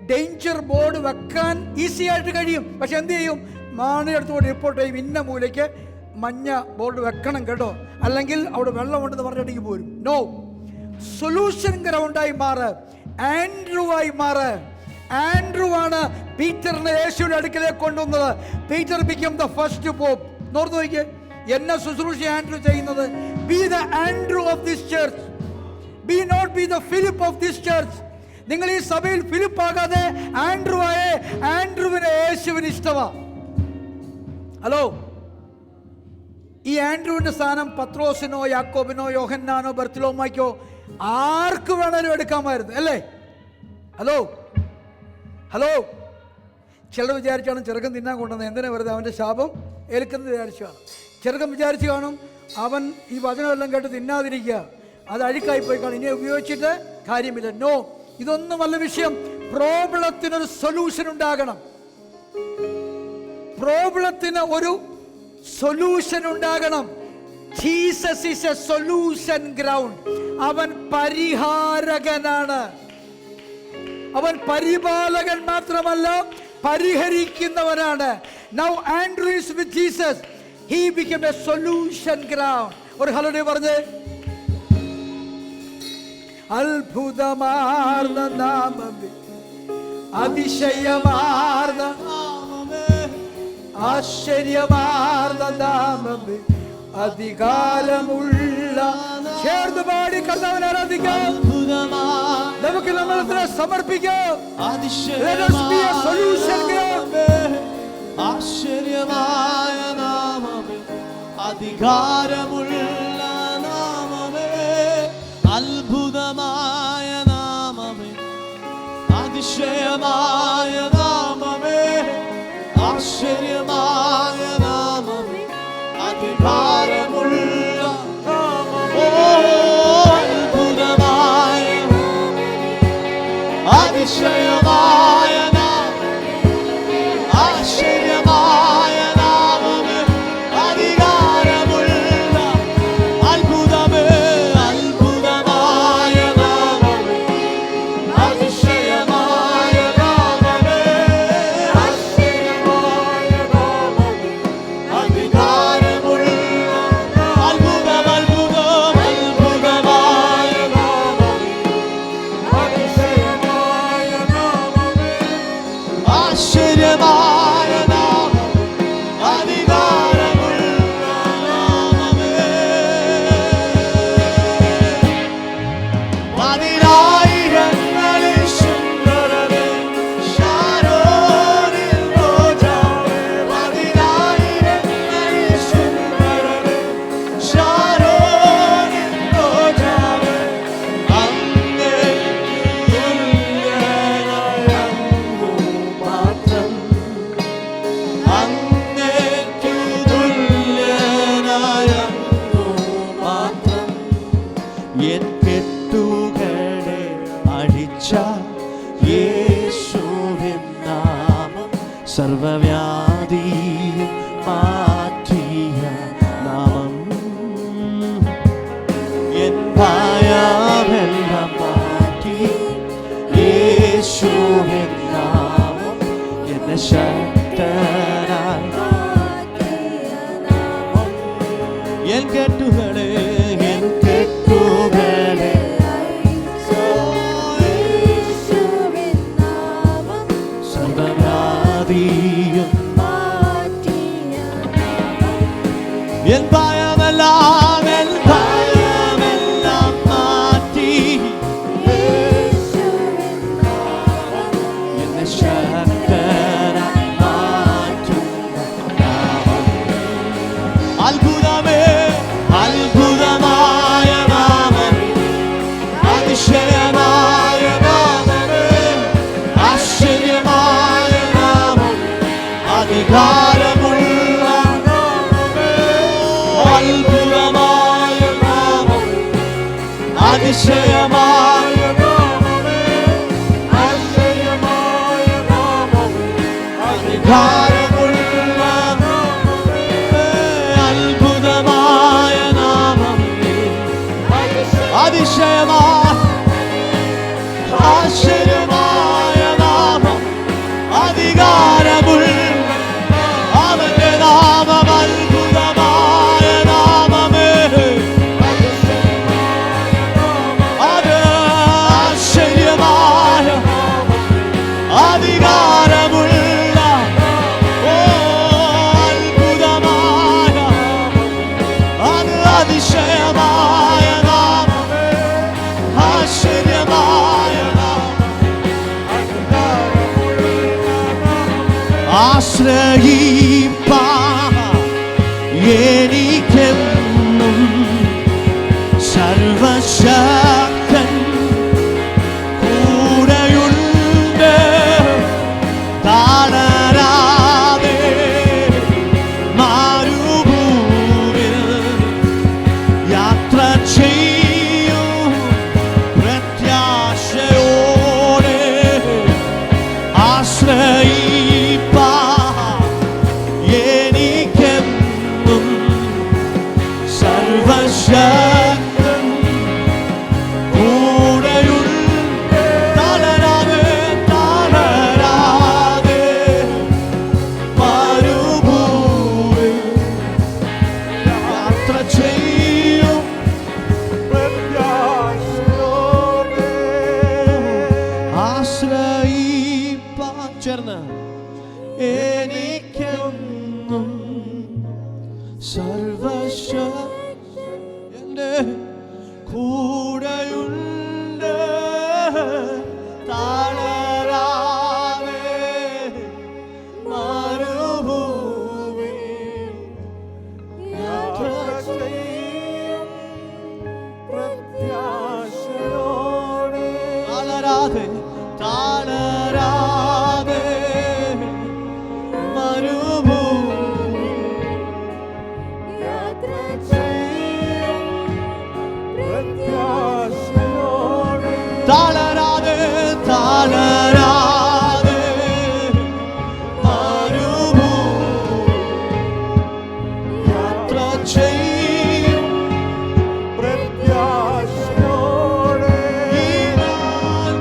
A: ഡേഞ്ചർ ബോർഡ് വെക്കാൻ ഈസി ആയിട്ട് കഴിയും. പക്ഷെ എന്ത് ചെയ്യും? മാണിയെടുത്തുകൊണ്ട് റിപ്പോർട്ട് ചെയ്യും, ഇന്ന മൂലയ്ക്ക് മഞ്ഞ ബോർഡ് വെക്കണം കേട്ടോ, അല്ലെങ്കിൽ അവിടെ വെള്ളമുണ്ടെന്ന് പറഞ്ഞിട്ടേക്ക് പോരും. നോ, സൊല്യൂഷൻ ഗ്രൗണ്ടായി മാറ്, ആൻഡ്രൂവായി മാറ്. ആൻഡ്രൂ ആണ് പീറ്ററിനെ യേശുവിന്റെ അടുക്കലേക്ക് കൊണ്ടുവന്നത്. Peter become the first pope. നോർത്ത് നോക്കിയേ, എന്നെ ശുശ്രൂഷ ആൻഡ്രൂ ചെയ്യുന്നത്. Be the Andrew of this church, be not be the Philip of this church. നിങ്ങൾ ഈ സഭയിൽ ഫിലിപ്പ് ആകാതെ ആൻഡ്രൂ ആയേ. ആൻഡ്രൂവിനെ യേശുവിന് ഇഷ്ടമാണ്. ഹലോ, ഈ ആൻഡ്രൂവിന്റെ സ്ഥാനം പത്രോസിനോ യാക്കോബിനോ യോഹന്നാനോ ബർത്തലോമായ്ക്കോ ആർക്ക് വേണേലും എടുക്കാമായിരുന്നു, അല്ലേ? ഹലോ ഹലോ ചിലർ വിചാരിച്ചാണ് ചെറുക്കൻ തിന്നാൻ കൊണ്ടുവന്നത്, എന്തിനാ വെറുതെ അവൻ്റെ ശാപം ഏൽക്കുന്നത് വിചാരിച്ചാണ്. ചെറുക്കൻ വിചാരിച്ചു കാണും അവൻ ഈ വചനമെല്ലാം കേട്ട് തിന്നാതിരിക്കുക, അത് അഴുക്കായി പോയി കാണും, ഇനി ഉപയോഗിച്ചിട്ട് കാര്യമില്ല. നോ, ഇതൊന്നുമല്ല വിഷയം. പ്രോബ്ലത്തിനൊരു സൊല്യൂഷൻ ഉണ്ടാകണം. പ്രോബ്ലത്തിന് ഒരു സൊല്യൂഷൻ ഉണ്ടാകണം. Jesus is A solution ground. അവൻ പരിഹാരകനാണ്. അവൻ പരിപാലകൻ മാത്രമല്ല, പരിഹരിക്കുന്നവനാണ്. Now Andrew is with Jesus. He became a solution ground. ഒരു ഹല്ലേലൂയ പറഞ്ഞേ. അത്ഭുതമാർന്ന നാമമേ, അതിശയമാർന്ന നാമമേ, ആശ്ചര്യമാർന്ന നാമമേ, അധികാരമുള്ള. ചേർന്ന് പാടി കർത്താവിനെ ആരാധിക്കാം. നമുക്ക് നമ്മളെ സമർപ്പിക്കാം. Let us be a solution ground.
C: ആശ്ചര്യമായ നാമമേ, അധികാരമുള്ള നാമമേ, അത്ഭുതമായ നാമമേ, അതിശയമായ നാമമേ, ആശ്ചര്യമായ നാമമേ, അധികാരമുള്ള നാമമേ, അത്ഭുതമായ അതിശയമായ നാമമേ, ആശ്ചര്യമായ നാമമേ, അധികാരമുള്ള അത്ഭുതമേ, അത്ഭുതമായ നാമമേ, അതിശയമായ നാമമേ, ആശ്ചര്യമായ നാമമേ, അധികാരമുള്ള അത്ഭുതം, അത്ഭുതം, അത്ഭുതമായ നാമമേ, അതിശയമായ നാമമേ, ആശ്ചര്യമായ നാമമേ, അധികാരമുള്ള നാമമേ. പതിനായിരങ്ങളിൽ സുന്ദരനേ, ശാരോനിൽ രാജാവേ, പതിനായിരങ്ങളിൽ സുന്ദരനേ, ശാരോനിൽ രാജാവേ, അങ്ങേക്ക് തുല്യനായങ്ങു മാത്രം, അങ്ങേക്ക് തുല്യനായങ്ങു മാത്രം. എൻ കെട്ടുകളെ അഴിച്ച യേശുവിൻ നാമം, സർവവ്യാധിയും മാറ്റിയ നാമം, എൻ ഭയമെല്ലാം മാറ്റി യേശുവിൻ നാമം, എന്നെ ശക്തനായി എൻ കെട്ടുകളെ, എൻ കെട്ടുകളെ സർവ്വവ്യാധിയും എൻ ഭയമെല്ലാം, എൻ ഭയമെല്ലാം മാറ്റി എന്നെ ശക്തനായി മാറ്റുന്ന നാമം. അത്ഭുതമേ, അത്ഭുതമായ നാമമേ, അതിശയമായ നാമമേ, ആശ്ചര്യമായ നാമമേ, അധികാരമുള്ള നാമമേ, അത്ഭുതമായ അതിശയമായ നാമമേ, ആശ്ചര്യമായ നാമമേ, അധികാരമുള്ള നാമമേ, അത്ഭുതമായ നാമമേ, അതിശയമായ ആശ്ചര്യമായ നാമം, അധികാരമുള്ള അവന്റെ നാമം, അത്ഭുതമായ നാമമേ, അത് ആശ്ചര്യമായ അധികാരമുള്ള അത്ഭുതമായ അത് അതിശയമായ നാമമേ, ആശ്ചര്യമായ ആശ്രയിപ്പാൻ എനിക്കെന്നും സർവശക്തൻ കൂടെയുണ്ട്. തളരാതെ മരുഭൂമിൽ യാത്ര ചെയ്യും പ്രത്യാശയോടെ ആശ്രയിപ്പാൻ എനിക്കെന്നും സർവശക്തൻ കൂടെയുണ്ട്. തളരാതെ തളരാതെ മരുഭൂമിൽ യാത്ര ചെയ്യും പ്രത്യാശയോടെ ആശ്രയിപ്പാൻ ചേർന്ന് എനിക്കെന്നും സർവശക്തന്റെ കൂടെയുണ്ട്. തളരാതെ മരുഭൂമിൽ യാത്ര ചെയ്യും പ്രത്യാശയോടെ. തളരാതെ തളരാതെ മരുഭൂമിൽ യാത്ര ചെയ്യും പ്രത്യാശയോടെ. തളരാതെ തളരാതെ മരുഭൂമിൽ യാത്ര ചെയ്യും പ്രത്യാശയോടെ.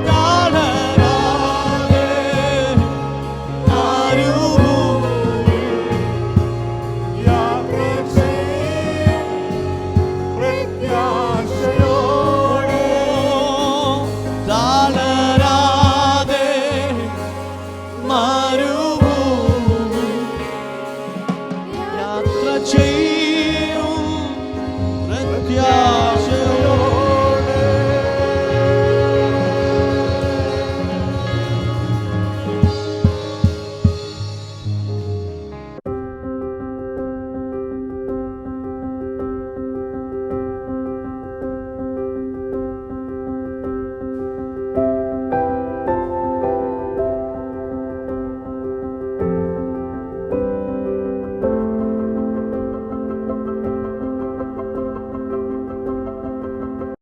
C: തളരാതെ മരുഭൂമിൽ യാത്ര ചെയ്യും പ്രത്യാശയോടെ. തളരാതെ മരുഭൂമിൽ യാത്ര ചെയ്യും